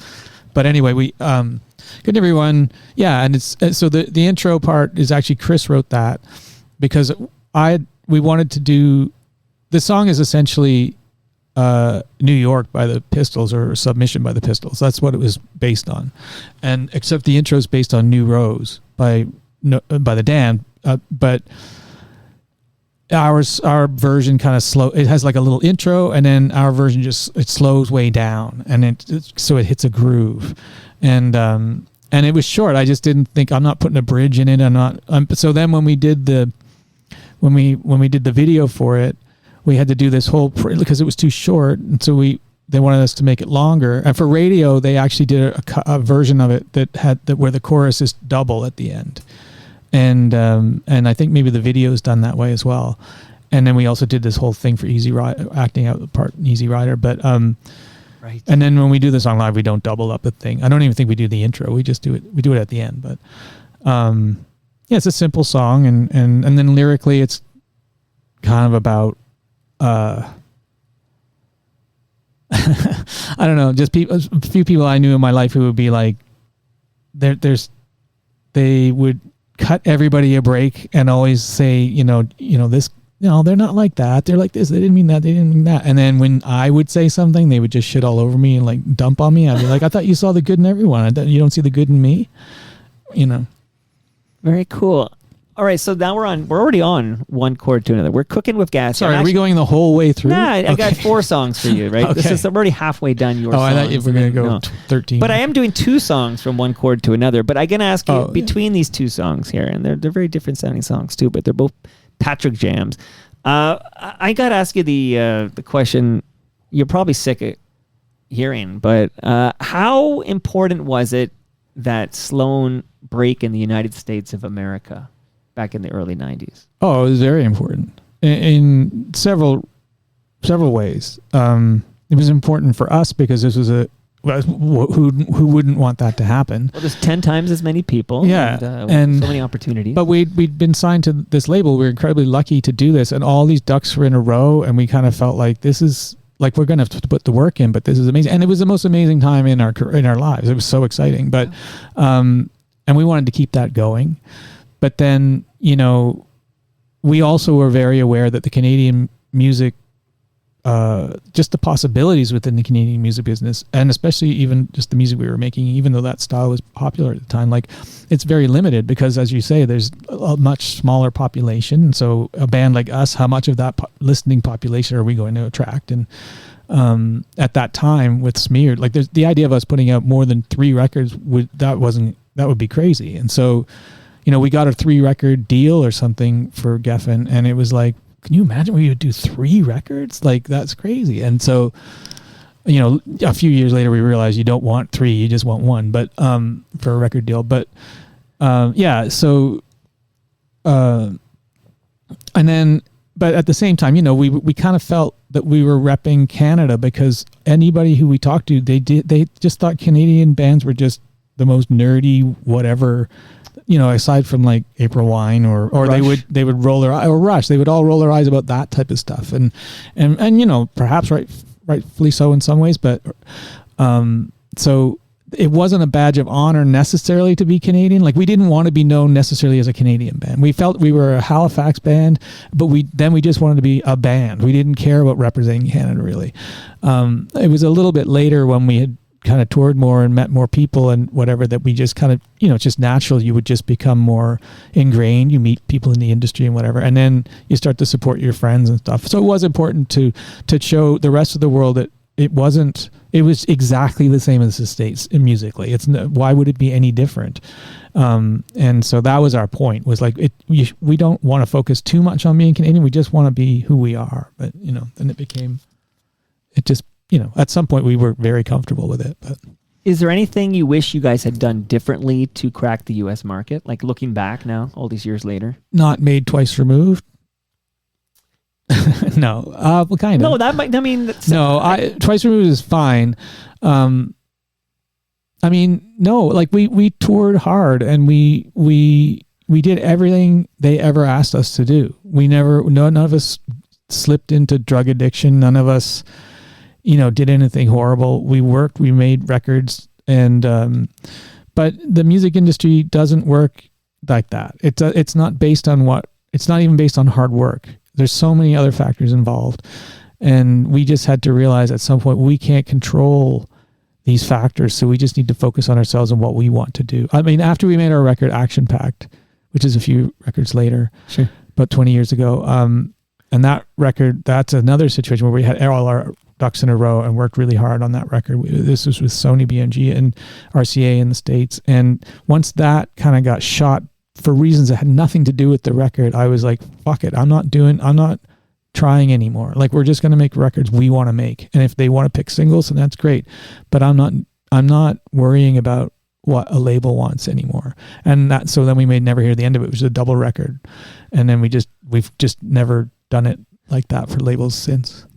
[SPEAKER 4] But anyway, we good everyone, yeah, and it's so the intro part is actually Chris wrote that because we wanted to do the song is essentially New York by the Pistols or Submission by the Pistols. That's what it was based on, and except the intro is based on New Rose by the Damned, but our version kind of slow. It has like a little intro, and then our version it slows way down, and so it hits a groove, and it was short. I just didn't think I'm not putting a bridge in it. I'm not. So then when we did the video for it, we had to do this whole because it was too short, and so they wanted us to make it longer. And for radio, they actually did a version of it where the chorus is double at the end, and I think maybe the video is done that way as well. And then we also did this whole thing for Easy Rider, acting out the part in Easy Rider. But right. And then when we do the song live, we don't double up the thing. I don't even think we do the intro. We just do it. We do it at the end. But yeah, it's a simple song, and then lyrically, it's kind of about. I don't know, just a few people I knew in my life who would be like, they would cut everybody a break and always say, this, they're not like that. They're like this. They didn't mean that. They didn't mean that. And then when I would say something, they would just shit all over me and like dump on me. I'd be like, I thought you saw the good in everyone. You don't see the good in me,
[SPEAKER 1] Very cool. All right, so now we're already on one chord to another. We're cooking with gas.
[SPEAKER 4] Sorry, are we going the whole way through?
[SPEAKER 1] Nah, I got 4 songs for you, right?
[SPEAKER 4] Okay.
[SPEAKER 1] I'm already halfway done your songs.
[SPEAKER 4] I thought you were going to go 13.
[SPEAKER 1] But I am doing 2 songs from one chord to another. But I'm going to ask you between these 2 songs here, and they're very different sounding songs too, but they're both Patrick jams. I got to ask you the question you're probably sick of hearing, but how important was it that Sloan break in the United States of America back in the early 90s?
[SPEAKER 4] Oh, it was very important in several ways. It was important for us because this was who wouldn't want that to happen?
[SPEAKER 1] Well, there's 10 times as many people.
[SPEAKER 4] Yeah,
[SPEAKER 1] and so many opportunities.
[SPEAKER 4] But we'd been signed to this label. We were incredibly lucky to do this, and all these ducks were in a row, and we kind of felt like this is like we're going to have to put the work in, but this is amazing, and it was the most amazing time in our lives. It was so exciting, but and we wanted to keep that going. But then, we also were very aware that the Canadian music, just the possibilities within the Canadian music business, and especially even just the music we were making, even though that style was popular at the time, like it's very limited because, as you say, there's a much smaller population. And so a band like us, how much of that listening population are we going to attract? And at that time with Smeared, like there's the idea of us putting out more than 3 records, that would be crazy. And so, we got a 3-record deal or something for Geffen, and it was like, can you imagine we would do 3 records? Like, that's crazy. And so, a few years later, we realized you don't want 3, you just want 1, but for a record deal. But yeah, so, and then, but at the same time, we kind of felt that we were repping Canada because anybody who we talked to, they just thought Canadian bands were just the most nerdy whatever, aside from like April Wine or Rush. they would roll their eye, or Rush, they would all roll their eyes about that type of stuff, and perhaps rightfully so in some ways, but so it wasn't a badge of honor necessarily to be Canadian. Like, we didn't want to be known necessarily as a Canadian band. We felt we were a Halifax band, but we just wanted to be a band. We didn't care about representing Canada really. It was a little bit later when we had kind of toured more and met more people and whatever, that we just kind of, it's just natural. You would just become more ingrained. You meet people in the industry and whatever, and then you start to support your friends and stuff. So it was important to show the rest of the world that it wasn't. It was exactly the same as the States musically. Why would it be any different? And so that was our point. Was like we don't want to focus too much on being Canadian. We just want to be who we are. But then it just at some point we were very comfortable with it. But
[SPEAKER 1] is there anything you wish you guys had done differently to crack the U.S. market? Like looking back now, all these years later.
[SPEAKER 4] Not made twice removed. No, well, kind of.
[SPEAKER 1] No, that might. I mean,
[SPEAKER 4] twice removed is fine. No, like we toured hard and we did everything they ever asked us to do. None of us slipped into drug addiction. None of us, did anything horrible. We worked. We made records, and but the music industry doesn't work like that. It's not based on it's not even based on hard work. There's so many other factors involved. And we just had to realize at some point we can't control these factors. So we just need to focus on ourselves and what we want to do. I mean, after we made our record Action Pact, which is a few records later,
[SPEAKER 1] sure,
[SPEAKER 4] about 20 years ago. And that record, that's another situation where we had all our ducks in a row and worked really hard on that record. This was with Sony BMG and RCA in the States. And once that kind of got shot for reasons that had nothing to do with the record, I was like, fuck it. I'm not trying anymore. Like, we're just going to make records we want to make. And if they want to pick singles, then that's great. But I'm not worrying about what a label wants anymore. And so then we made Never Hear the End of It, which was a double record. And then we've just never done it like that for labels since.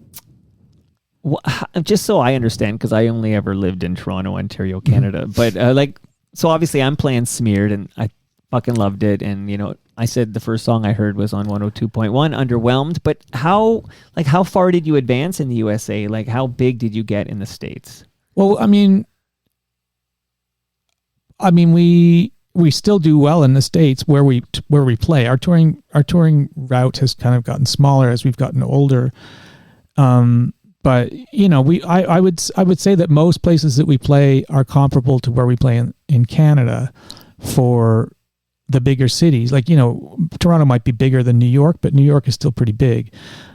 [SPEAKER 1] Well, just so I understand, because I only ever lived in Toronto, Ontario, Canada. But so obviously I'm playing Smeared and I fucking loved it. And, I said the first song I heard was on 102.1, Underwhelmed. But how far did you advance in the USA? Like, how big did you get in the States?
[SPEAKER 4] Well, I mean, we still do well in the States where we play. Our touring route has kind of gotten smaller as we've gotten older. But I would say that most places that we play are comparable to where we play in Canada for the bigger cities. Like, Toronto might be bigger than New York, but New York is still pretty big.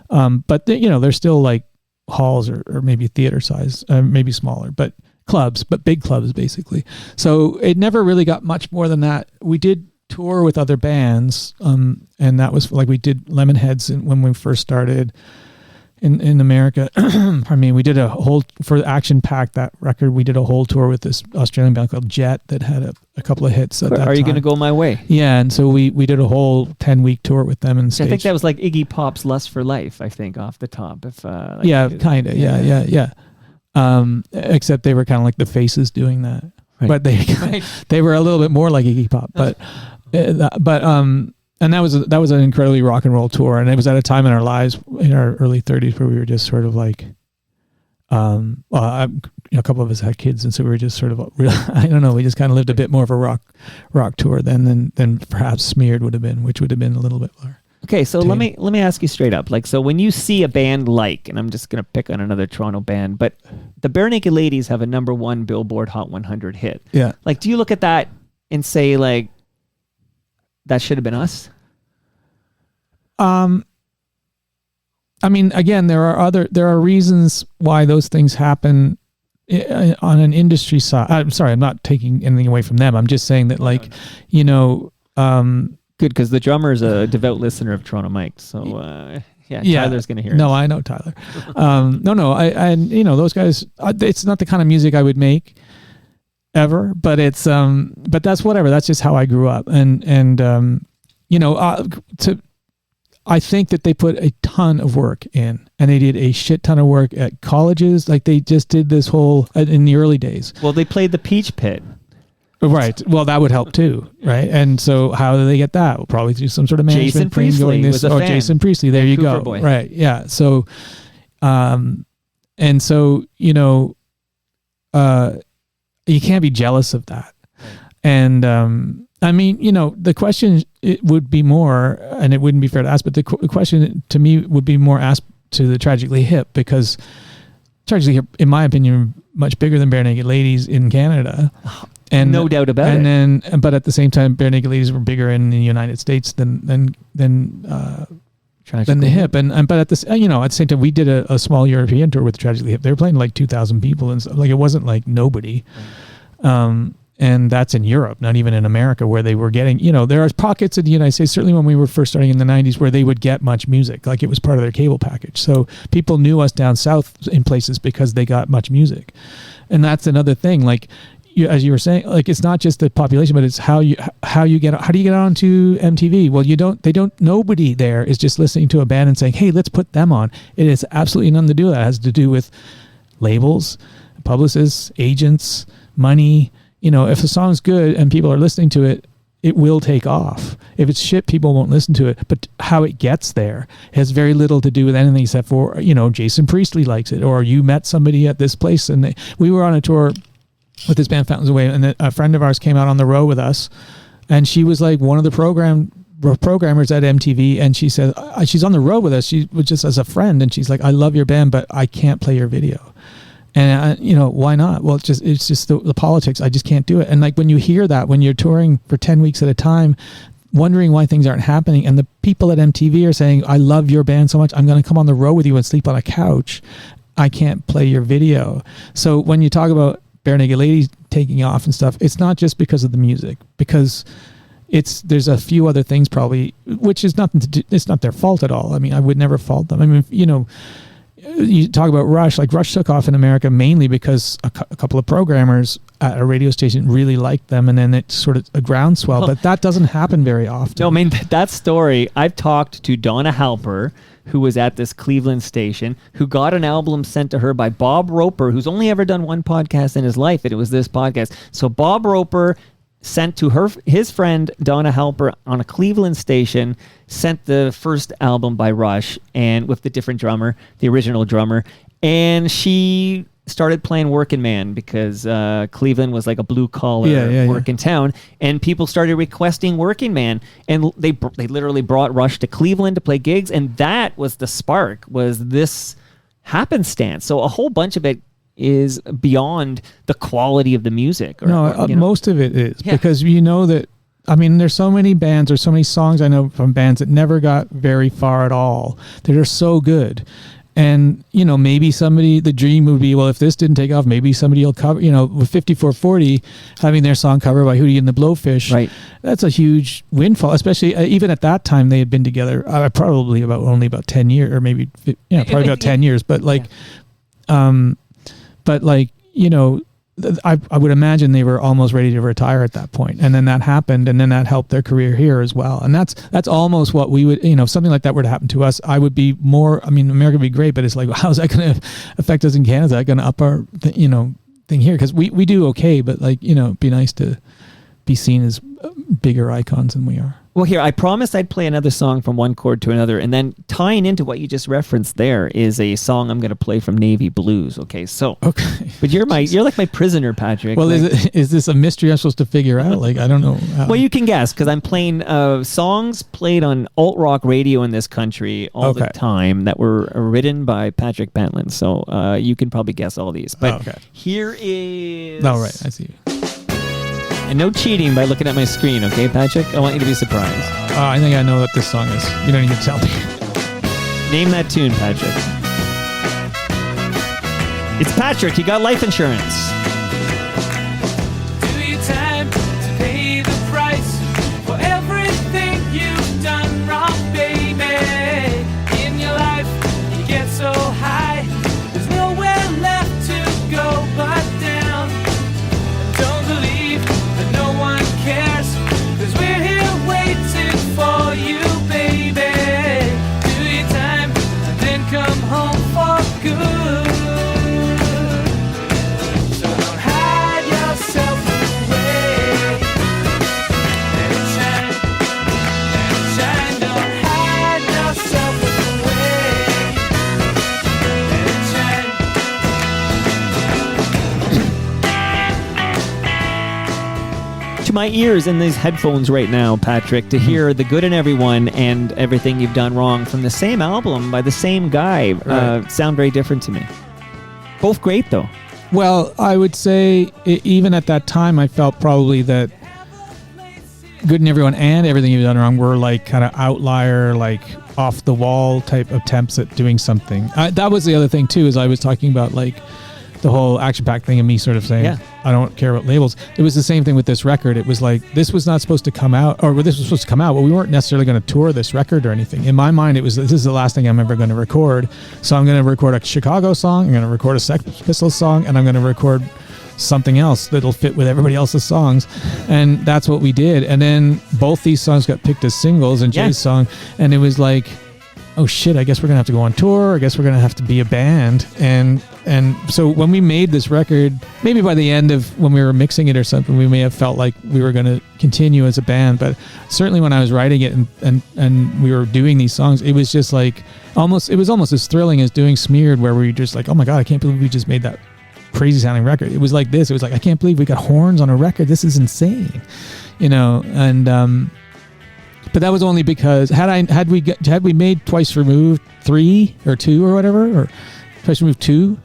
[SPEAKER 4] But they're still like halls or maybe theater size, maybe smaller, but clubs, but big clubs basically. So it never really got much more than that. We did tour with other bands, and that was like we did Lemonheads when we first started in America. I mean, we did a whole, for Action Pact, that record, we did a whole tour with this Australian band called Jet that had a couple of hits at that time.
[SPEAKER 1] Are You Gonna Go My Way?
[SPEAKER 4] Yeah, and so we did a whole 10-week tour with them in the States.
[SPEAKER 1] I think that was like Iggy Pop's Lust for Life, I think, off the top.
[SPEAKER 4] Yeah, kind of. Yeah. Except they were kind of like the Faces doing that. Right. But they were a little bit more like Iggy Pop. And that was an incredibly rock and roll tour, and it was at a time in our lives in our early 30s where we were just sort of like, a couple of us had kids, and so we were just sort of, I don't know, we just kind of lived a bit more of a rock tour than perhaps Smeared would have been, which would have been a little bit more.
[SPEAKER 1] Okay, so let me ask you straight up, like, so when you see a band and I'm just gonna pick on another Toronto band, but the Bare Naked Ladies have a #1 Billboard Hot 100 hit.
[SPEAKER 4] Yeah.
[SPEAKER 1] Like, do you look at that and say like, that should have been us?
[SPEAKER 4] I mean, again, there are reasons why those things happen on an industry side. I'm sorry, I'm not taking anything away from them. I'm just saying that, like,
[SPEAKER 1] good, because the drummer is a devout listener of Toronto Mike. So Tyler's gonna hear.
[SPEAKER 4] No, I know Tyler. Those guys. It's not the kind of music I would make ever, but it's but that's whatever. That's just how I grew up, I think that they put a ton of work in, and they did a shit ton of work at colleges. Like, they just did this whole in the early days.
[SPEAKER 1] Well, they played the Peach Pit.
[SPEAKER 4] Right. Well, that would help too, right? And so how do they get that? Well, probably through some sort of management.
[SPEAKER 1] Jason Priestley was a fan.
[SPEAKER 4] Jason Priestley. There
[SPEAKER 1] Vancouver
[SPEAKER 4] you go.
[SPEAKER 1] Boy.
[SPEAKER 4] Right. Yeah. So, and so, you can't be jealous of that. And, I mean, the question it would be more, and it wouldn't be fair to ask, but the question to me would be more asked to the Tragically Hip, because Tragically Hip, in my opinion, much bigger than Bare Naked Ladies in Canada. And
[SPEAKER 1] no doubt about it.
[SPEAKER 4] But at the same time, Bare Naked Ladies were bigger in the United States than than the Hip. And but at this, at the same time, we did a small European tour with Tragically Hip. They were playing like 2,000 people, and like it wasn't like nobody. Right. And that's in Europe, not even in America, where they were getting, there are pockets in the United States, certainly when we were first starting in the 90s, where they would get much music, like it was part of their cable package. So people knew us down south in places because they got much music. And that's another thing, like, as you were saying, like, it's not just the population, but it's how do you get onto MTV? Nobody there is just listening to a band and saying, hey, let's put them on. It is absolutely nothing to do with that. It has to do with labels, publicists, agents, money. If a song's good and people are listening to it, it will take off. If it's shit, people won't listen to it. But how it gets there has very little to do with anything except for, Jason Priestley likes it, or you met somebody at this place. And we were on a tour with this band Fountains Away, and a friend of ours came out on the road with us, and she was like one of the programmers at MTV, and she said, she's on the road with us. She was just as a friend, and she's like, I love your band, but I can't play your video. And why not? Well, it's just the politics. I just can't do it. And like when you hear that, when you're touring for 10 weeks at a time, wondering why things aren't happening, and the people at MTV are saying, I love your band so much, I'm going to come on the road with you and sleep on a couch. I can't play your video. So when you talk about Bare Naked Ladies taking off and stuff, it's not just because of the music, because there's a few other things probably, which is nothing to do, it's not their fault at all. I mean, I would never fault them. I mean, you talk about Rush, like Rush took off in America mainly because a couple of programmers at a radio station really liked them, and then it's sort of a groundswell, but that doesn't happen very often.
[SPEAKER 1] No, I mean, that story, I've talked to Donna Halper, who was at this Cleveland station, who got an album sent to her by Bob Roper, who's only ever done one podcast in his life, and it was this podcast. So Bob Roper sent to his friend Donna Halper on a Cleveland station, sent the first album by Rush, and with the different drummer, the original drummer, and she started playing Working Man because Cleveland was like a blue collar working town, and people started requesting Working Man, and they literally brought Rush to Cleveland to play gigs, and that was the spark, was this happenstance. So a whole bunch of it is beyond the quality of the music.
[SPEAKER 4] Most of it is because that, I mean, there's so many bands or so many songs I know from bands that never got very far at all that are so good. And, maybe the dream would be, well, if this didn't take off, maybe somebody will cover, with 5440 having their song covered by Hootie and the Blowfish. Right. That's a huge windfall, especially even at that time they had been together probably only about 10 years, or maybe, probably about 10 years. But I would imagine they were almost ready to retire at that point, and then that happened, and then that helped their career here as well. And that's almost what we would, if something like that were to happen to us, I would be more. I mean, America would be great, but it's like, how's that going to affect us in Canada? Is that going to up our, thing here? Because we do okay, but it'd be nice to be seen as bigger icons than we are.
[SPEAKER 1] Well, here, I promised I'd play another song from one chord to another, and then tying into what you just referenced there is a song I'm going to play from Navy Blues. Okay, so. Okay. But you're like my prisoner, Patrick.
[SPEAKER 4] Well, is this a mystery I'm supposed to figure out? Like, I don't know.
[SPEAKER 1] Well, you can guess, because I'm playing songs played on alt-rock radio in this country all the time that were written by Patrick Pentland. So you can probably guess all these. But here is...
[SPEAKER 4] Oh, right, I see you.
[SPEAKER 1] And no cheating by looking at my screen, okay, Patrick? I want you to be surprised.
[SPEAKER 4] I think I know what this song is. You don't need to tell me.
[SPEAKER 1] Name that tune, Patrick. It's Patrick. You got life insurance.
[SPEAKER 3] Do your time to pay the price for everything you've done wrong, baby. In your life, you get so high, there's nowhere left to go but down. Don't believe that no one cares, 'cause we're here waiting for you, baby. Do your time and then come home for good. So don't hide yourself away. Let it shine, let it shine. Don't hide yourself away. Let it shine.
[SPEAKER 1] To my ears in these headphones right now, Patrick, to hear The Good in Everyone and Everything You've Done Wrong from the same album by the same guy sound very different to me. Both great, though.
[SPEAKER 4] Well, I would say even at that time, I felt probably that Good in Everyone and Everything You've Done Wrong were like kind of outlier, like off the wall type attempts at doing something. That was the other thing too, is I was talking about like the whole Action Pack thing and me sort of saying, I don't care about labels. It was the same thing with this record. It was like, this was not supposed to come out, or this was supposed to come out, but we weren't necessarily going to tour this record or anything. In my mind, it was, this is the last thing I'm ever going to record. So I'm going to record a Chicago song, I'm going to record a Sex Pistols song, and I'm going to record something else that'll fit with everybody else's songs. And that's what we did. And then both these songs got picked as singles, and Jay's song, and it was like, oh shit, I guess we're gonna have to go on tour. I guess we're gonna have to be a band. And so when we made this record, maybe by the end of when we were mixing it or something, we may have felt like we were gonna continue as a band. But certainly when I was writing it and we were doing these songs, it was just like it was almost as thrilling as doing Smeared, where we were just like, oh my god, I can't believe we just made that crazy sounding record. It was like this. It was like, I can't believe we got horns on a record. This is insane, and but that was only because had we made Twice Removed 3 or 2 or whatever, or Twice Removed 2,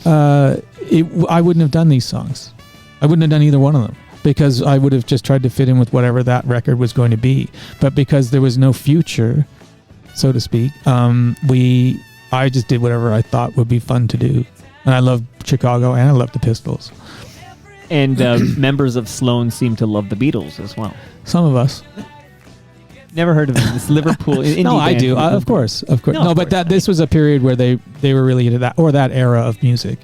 [SPEAKER 4] I wouldn't have done these songs. I wouldn't have done either one of them, because I would have just tried to fit in with whatever that record was going to be. But because there was no future, so to speak, I just did whatever I thought would be fun to do. And I love Chicago, and I love the Pistols.
[SPEAKER 1] And members of Sloan seem to love the Beatles as well.
[SPEAKER 4] Some of us.
[SPEAKER 1] Never heard of them. This Liverpool indie
[SPEAKER 4] No, I
[SPEAKER 1] band.
[SPEAKER 4] do. Of course. No, but
[SPEAKER 1] course.
[SPEAKER 4] this was a period where they were really into that, or that era of music.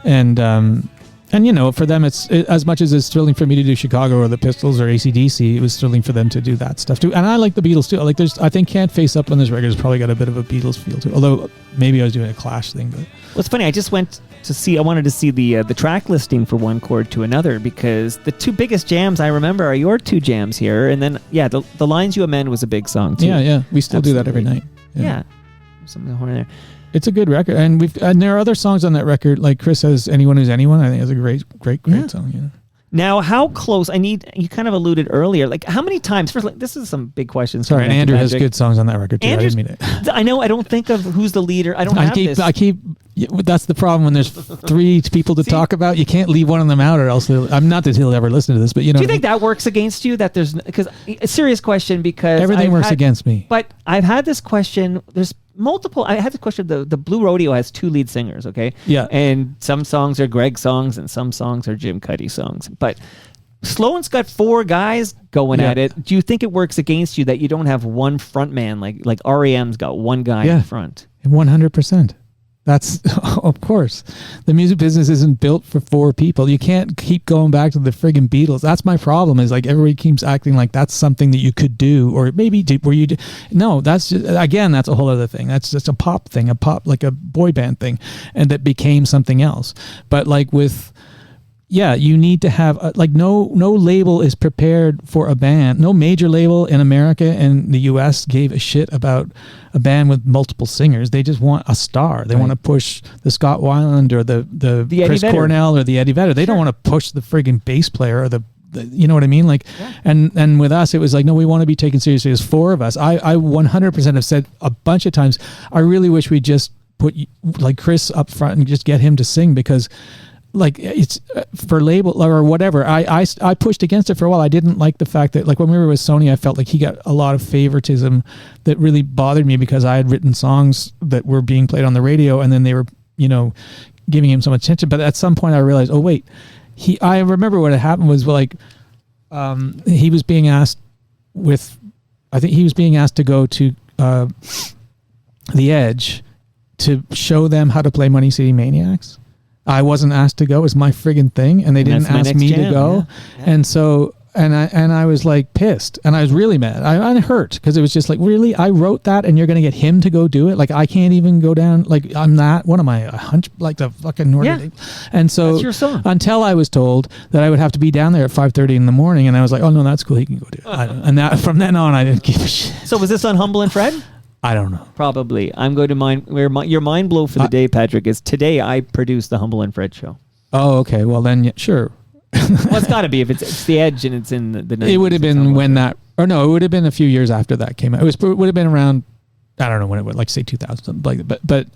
[SPEAKER 4] And for them, it's as much as it's thrilling for me to do Chicago or the Pistols or AC/DC, it was thrilling for them to do that stuff too. And I like the Beatles too. Like I think Can't Face Up on this record has probably got a bit of a Beatles feel too. Although maybe I was doing a Clash thing. But
[SPEAKER 1] Well, it's funny. I just went to see. I wanted to see the track listing for One Chord to Another, because the two biggest jams I remember are your two jams here, and then the Lines You Amend was a big song too.
[SPEAKER 4] Yeah, we still do that every night.
[SPEAKER 1] Yeah, something horn there.
[SPEAKER 4] It's a good record, and there are other songs on that record. Like Chris has "Anyone Who's Anyone." I think it's a great song. Yeah.
[SPEAKER 1] Now, how close? You kind of alluded earlier. Like, how many times? First, like, this is some big questions.
[SPEAKER 4] Sorry, and Andrew has good songs on that record too.
[SPEAKER 1] Andrew's,
[SPEAKER 4] I didn't mean it.
[SPEAKER 1] I know. I don't think of who's the leader. I don't have this.
[SPEAKER 4] That's the problem when there's 3 people to talk about. You can't leave one of them out, or else I'm not that he'll ever listen to this. But do
[SPEAKER 1] you think that works against you? That there's because a serious question, because
[SPEAKER 4] everything works against me.
[SPEAKER 1] But I've had this question. There's multiple. I had this question. The Blue Rodeo has 2 lead singers. Okay.
[SPEAKER 4] Yeah.
[SPEAKER 1] And some songs are Greg songs, and some songs are Jim Cuddy songs. But Sloan's got 4 guys going at it. Do you think it works against you that you don't have one front man, like REM's got one guy in front?
[SPEAKER 4] 100%. That's, of course. The music business isn't built for 4 people. You can't keep going back to the friggin' Beatles. That's my problem, is like everybody keeps acting like that's something that you could do, or maybe where you do. No, that's just, again, that's a whole other thing. That's just a pop thing, like a boy band thing, and that became something else. But like with... Yeah, you need to have no label is prepared for a band. No major label in America and the US gave a shit about a band with multiple singers. They just want a star. They want to push the Scott Weiland or the Chris Cornell or the Eddie Vedder. They don't want to push the friggin' bass player or the you know what I mean? Like, and with us, it was like, no, we want to be taken seriously. There's 4 of us. I 100% have said a bunch of times, I really wish we just put like Chris up front and just get him to sing, because like it's for label or whatever. I pushed against it for a while. I didn't like the fact that, like, when we were with Sony, I felt like he got a lot of favoritism that really bothered me, because I had written songs that were being played on the radio, and then they were, giving him so much attention. But at some point I realized, oh wait, I remember what had happened was, like, he was being asked to go to The Edge to show them how to play Money City Maniacs. I wasn't asked to go. It was my friggin' thing, and they didn't ask me to go. Yeah. And so, and I was like pissed, and I was really mad. I hurt, because it was just like, really, I wrote that, and you're gonna get him to go do it? Like, I can't even go down. Like, I'm not. What am I? A hunch? Like the fucking Northern. Yeah. And so, that's your song. Until I was told that I would have to be down there at 5:30 in the morning, and I was like, oh no, that's cool. He can go do it. And that, from then on, I didn't give a shit.
[SPEAKER 1] So was this on Humble and Fred?
[SPEAKER 4] I don't know.
[SPEAKER 1] Probably. I'm going to your mind blow for the day, Patrick, is today I produced the Humble and Fred show.
[SPEAKER 4] Oh, okay. Well, then, sure.
[SPEAKER 1] Well, it's got to be if it's The Edge and it's in the 90s.
[SPEAKER 4] It would have been when that, or no, it would have been a few years after that came out. It would have been around, I don't know when it would, like say 2000, something like that. But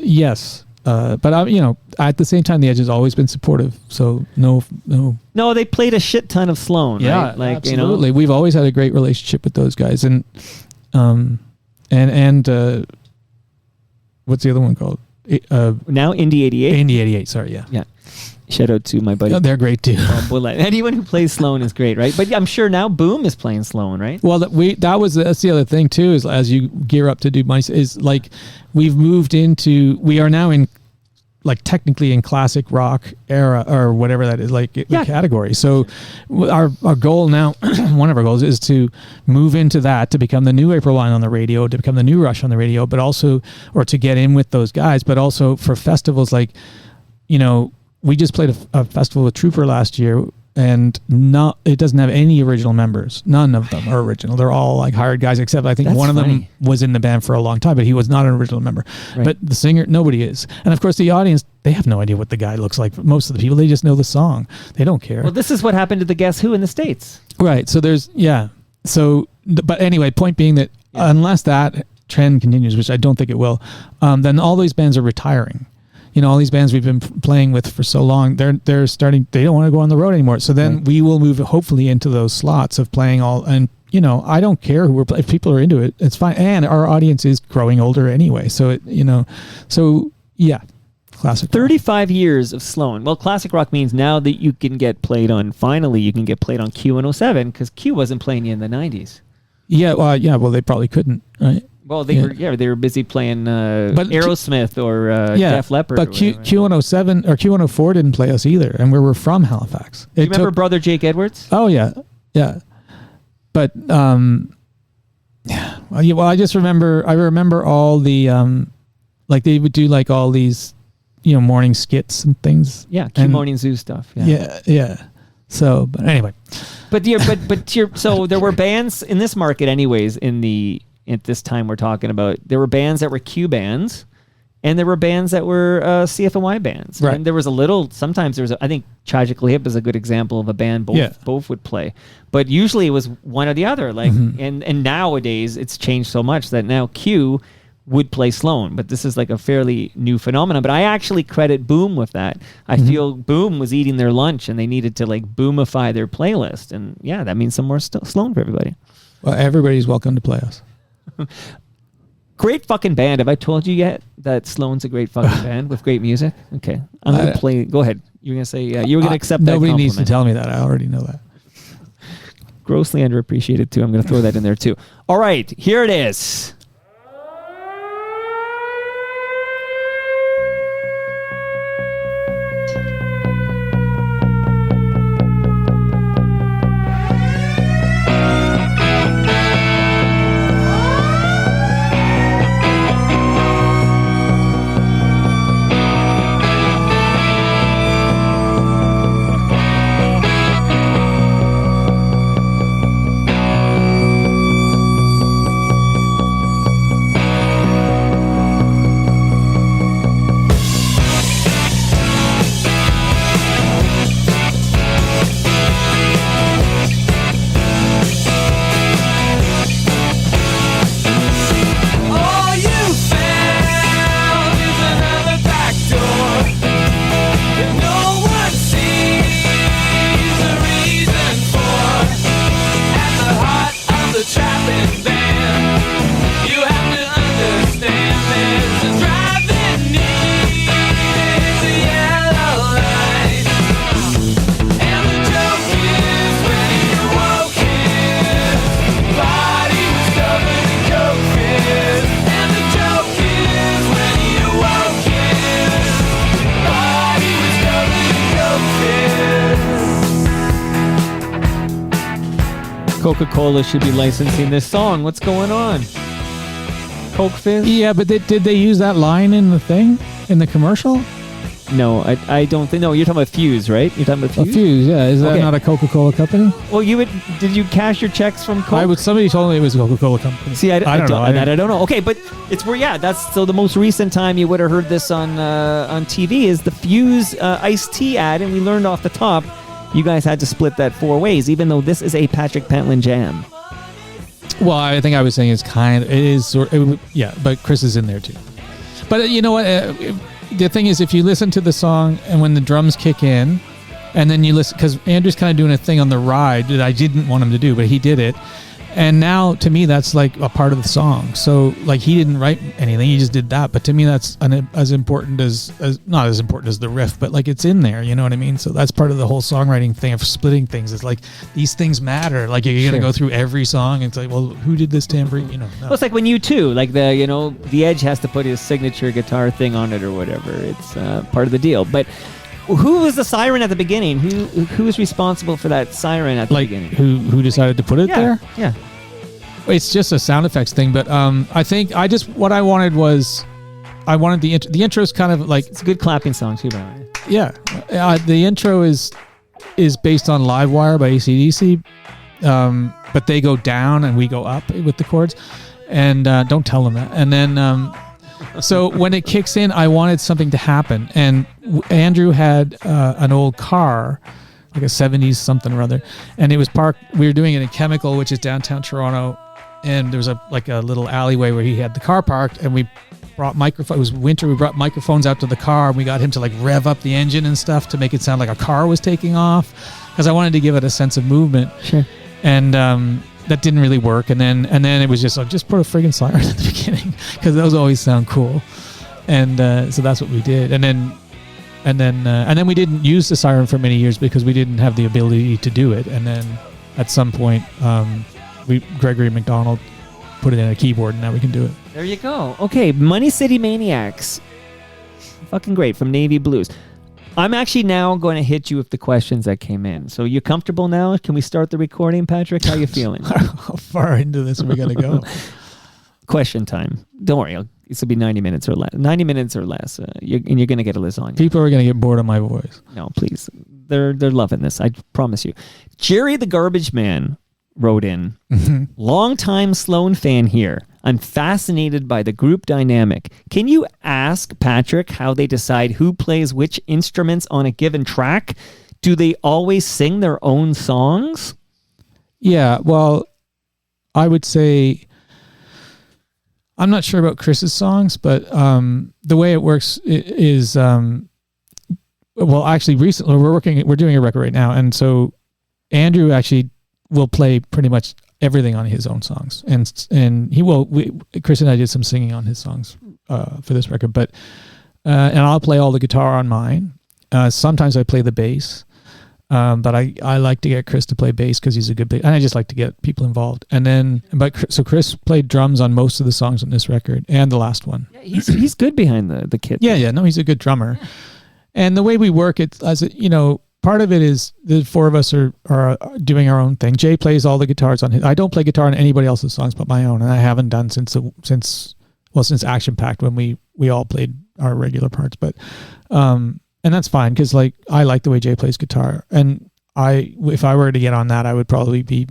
[SPEAKER 4] yes. But at the same time, The Edge has always been supportive. So no.
[SPEAKER 1] No, they played a shit ton of Sloan.
[SPEAKER 4] Yeah,
[SPEAKER 1] right? Like,
[SPEAKER 4] absolutely. We've always had a great relationship with those guys, and What's the other one called?
[SPEAKER 1] Now Indie 88.
[SPEAKER 4] Indie 88. Sorry, yeah.
[SPEAKER 1] Yeah. Shout out to my buddy.
[SPEAKER 4] Oh, they're great too.
[SPEAKER 1] Bullet. Anyone who plays Sloan is great, right? But I'm sure now Boom is playing Sloan, right?
[SPEAKER 4] Well, that's the other thing too. Is as you gear up to do my is like we are now in like technically in classic rock era or whatever that is, like the category. So our goal now, one of our goals is to move into that, to become the new April Wine on the radio, to become the new Rush on the radio, but also, or to get in with those guys, but also for festivals like, we just played a festival with Trooper last year, and it doesn't have any original members. None of them are original. They're all like hired guys, except I think one of them was in the band for a long time, but he was not an original member. Right. But the singer, nobody is. And of course the audience, they have no idea what the guy looks like. Most of the people, they just know the song. They don't care.
[SPEAKER 1] Well, this is what happened to the Guess Who in the States.
[SPEAKER 4] Right. So but anyway, point being that unless that trend continues, which I don't think it will, then all these bands are retiring. All these bands we've been playing with for so long, they're starting, they don't want to go on the road anymore. So then we will move hopefully into those slots of playing all, and I don't care if people are into it, it's fine. And our audience is growing older anyway. So classic
[SPEAKER 1] 35 years of Sloan. Well, classic rock means now that you can get played on, finally you can get played on Q107, because Q wasn't playing you in the 90s.
[SPEAKER 4] Well, they probably couldn't, right?
[SPEAKER 1] Well, they were busy playing Aerosmith or Def Leppard.
[SPEAKER 4] But Q107 or Q104 didn't play us either, and we were from Halifax.
[SPEAKER 1] Do you remember Brother Jake Edwards?
[SPEAKER 4] Oh yeah. But I just remember. I remember all the like they would do like all these morning skits and things.
[SPEAKER 1] Yeah, Q Morning Zoo stuff.
[SPEAKER 4] Yeah. So, but anyway.
[SPEAKER 1] So there were bands in this market, anyways. At this time we're talking about, there were bands that were Q bands, and there were bands that were CFNY bands.
[SPEAKER 4] Right.
[SPEAKER 1] And there was sometimes I think Tragically Hip is a good example of a band both would play. But usually it was one or the other. Like, and nowadays it's changed so much that now Q would play Sloan, but this is like a fairly new phenomenon. But I actually credit Boom with that. I feel Boom was eating their lunch and they needed to like boomify their playlist. And that means some more Sloan for everybody.
[SPEAKER 4] Well, everybody's welcome to play us.
[SPEAKER 1] Great fucking band. Have I told you yet that Sloan's a great fucking band with great music? Okay. I'm going to play. Go ahead. You're going to say, you were going to accept that
[SPEAKER 4] Nobody
[SPEAKER 1] compliment.
[SPEAKER 4] needs to tell me that. I already know that.
[SPEAKER 1] Grossly underappreciated too. I'm going to throw that in there too. All right. Here it is. Coca-Cola should be licensing this song. What's going on? Coke Fizz?
[SPEAKER 4] Yeah, but did they use that line in the thing? In the commercial?
[SPEAKER 1] No, I don't think. No, you're talking about Fuse, right? You're talking about Fuse?
[SPEAKER 4] Fuse, yeah. Is that not a Coca-Cola company?
[SPEAKER 1] Well, did you cash your checks from Coke?
[SPEAKER 4] Somebody told me it was a Coca-Cola company.
[SPEAKER 1] See, I don't know. I don't know. Okay, but it's where, that's so the most recent time you would have heard this on TV is the Fuse iced tea ad, and we learned off the top you guys had to split that 4 ways, even though this is a Patrick Pentland jam.
[SPEAKER 4] Well, I think I was saying but Chris is in there too. But you know what? The thing is, if you listen to the song and when the drums kick in, and then you listen, because Andrew's kind of doing a thing on the ride that I didn't want him to do, but he did it. And now to me that's like a part of the song. So like he didn't write anything, he just did that, but to me that's as important as not as important as the riff, but like it's in there, you know what I mean? So that's part of the whole songwriting thing of splitting things. It's like these things matter. Like you're gonna go through every song and it's like, well, who did this tambourine, you know? No.
[SPEAKER 1] Well, it's like when U2, like the Edge has to put his signature guitar thing on it or whatever. It's part of the deal. But who was the siren at the beginning? Who was responsible for that siren at the beginning?
[SPEAKER 4] Who decided to put it there?
[SPEAKER 1] Yeah.
[SPEAKER 4] It's just a sound effects thing, but I think what I wanted was I wanted the intro is kind of like
[SPEAKER 1] it's a good clapping song too, by the way.
[SPEAKER 4] Yeah, the intro is based on Live Wire by AC/DC, but they go down and we go up with the chords, and don't tell them that. And then so when it kicks in, I wanted something to happen, and Andrew had an old car, like a 70s something or other, and it was parked. We were doing it in Chemical, which is downtown Toronto, and there was a little alleyway where he had the car parked, and we brought microphone. It was winter. We brought microphones out to the car, and we got him to like rev up the engine and stuff to make it sound like a car was taking off, because I wanted to give it a sense of movement. Sure. And that didn't really work. And then it was just put a friggin' siren at the beginning, because those always sound cool. And so that's what we did. And then we didn't use the siren for many years because we didn't have the ability to do it. And then at some point, Gregory McDonald put it in a keyboard, and now we can do it.
[SPEAKER 1] There you go. Okay, Money City Maniacs. Fucking great, from Navy Blues. I'm actually now going to hit you with the questions that came in. So you comfortable now? Can we start the recording, Patrick? How you feeling?
[SPEAKER 4] How far into this are we going to go?
[SPEAKER 1] Question time. Don't worry. This will be 90 minutes or less. 90 minutes or less. And you're going to get a lasagna.
[SPEAKER 4] People are going to get bored of my voice.
[SPEAKER 1] No, please. They're loving this. I promise you. Jerry the Garbage Man wrote in. Long-time Sloan fan here. I'm fascinated by the group dynamic. Can you ask Patrick how they decide who plays which instruments on a given track? Do they always sing their own songs?
[SPEAKER 4] Yeah, well, I would say I'm not sure about Chris's songs, but the way it works is well, actually recently we're doing a record right now, and so Andrew actually will play pretty much everything on his own songs, and he will. Chris and I did some singing on his songs for this record, but and I'll play all the guitar on mine. Sometimes I play the bass, but I like to get Chris to play bass because he's a good bass, and I just like to get people involved. And then, so Chris played drums on most of the songs on this record and the last one.
[SPEAKER 1] Yeah, he's good behind the kit.
[SPEAKER 4] Yeah, no, he's a good drummer. And the way we work, it's part of it is the four of us are doing our own thing. Jay plays all the guitars on his. I don't play guitar on anybody else's songs but my own, and I haven't done since Action Pact, when we all played our regular parts. But and that's fine, because like I like the way Jay plays guitar, and if I were to get on that, I would probably be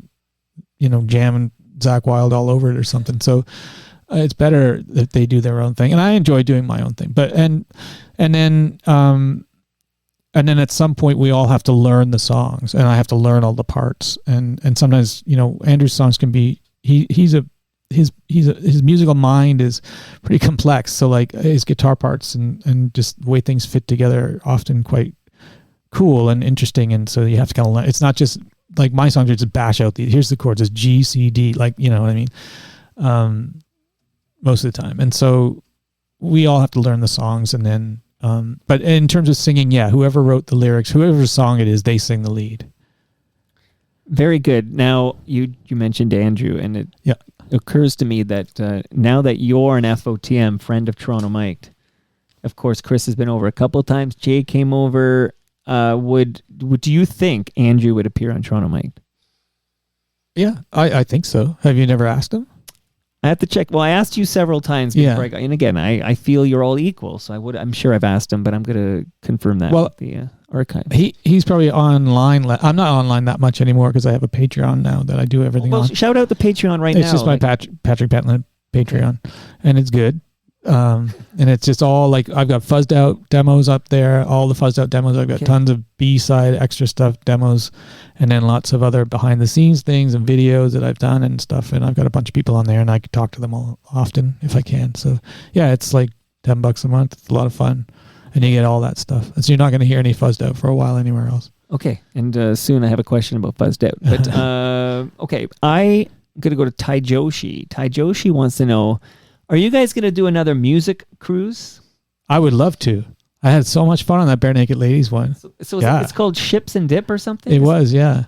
[SPEAKER 4] jamming Zakk Wylde all over it or something. So it's better that they do their own thing, and I enjoy doing my own thing. But and then at some point we all have to learn the songs, and I have to learn all the parts. And sometimes, Andrew's songs can be, his musical mind is pretty complex. So like his guitar parts and just the way things fit together are often quite cool and interesting. And so you have to kind of learn. It's not just like my songs are just bash out here's the chords, it's G, C, D, like, you know what I mean? Most of the time. And so we all have to learn the songs, and then, but in terms of singing, yeah, whoever wrote the lyrics, whoever song it is, they sing the lead.
[SPEAKER 1] Very good. Now, you mentioned Andrew, and it occurs to me that now that you're an FOTM, friend of Toronto Mike, of course, Chris has been over a couple of times. Jay came over. Do you think Andrew would appear on Toronto Mike?
[SPEAKER 4] Yeah, I think so. Have you never asked him?
[SPEAKER 1] I have to check. Well, I asked you several times before I got, and again, I feel you're all equal, so I'm sure I've asked him, but I'm going to confirm that with the archive.
[SPEAKER 4] He's probably online. I'm not online that much anymore because I have a Patreon now that I do everything on.
[SPEAKER 1] Shout out the Patreon right now.
[SPEAKER 4] It's just my Patrick Pentland Patreon, and it's good. And it's just all like, I've got fuzzed out demos up there, all the fuzzed out demos. I've got tons of B-side extra stuff demos, and then lots of other behind the scenes things and videos that I've done and stuff. And I've got a bunch of people on there, and I can talk to them all often if I can. So yeah, it's like $10 a month. It's a lot of fun, and you get all that stuff. So you're not going to hear any fuzzed out for a while anywhere else.
[SPEAKER 1] Okay. And soon I have a question about fuzzed out, but okay. I'm going to go to Tai Joshi. Tai Joshi wants to know, are you guys going to do another music cruise?
[SPEAKER 4] I would love to. I had so much fun on that Bare Naked Ladies one.
[SPEAKER 1] So it's called Ships and Dip or something?
[SPEAKER 4] It was, yeah.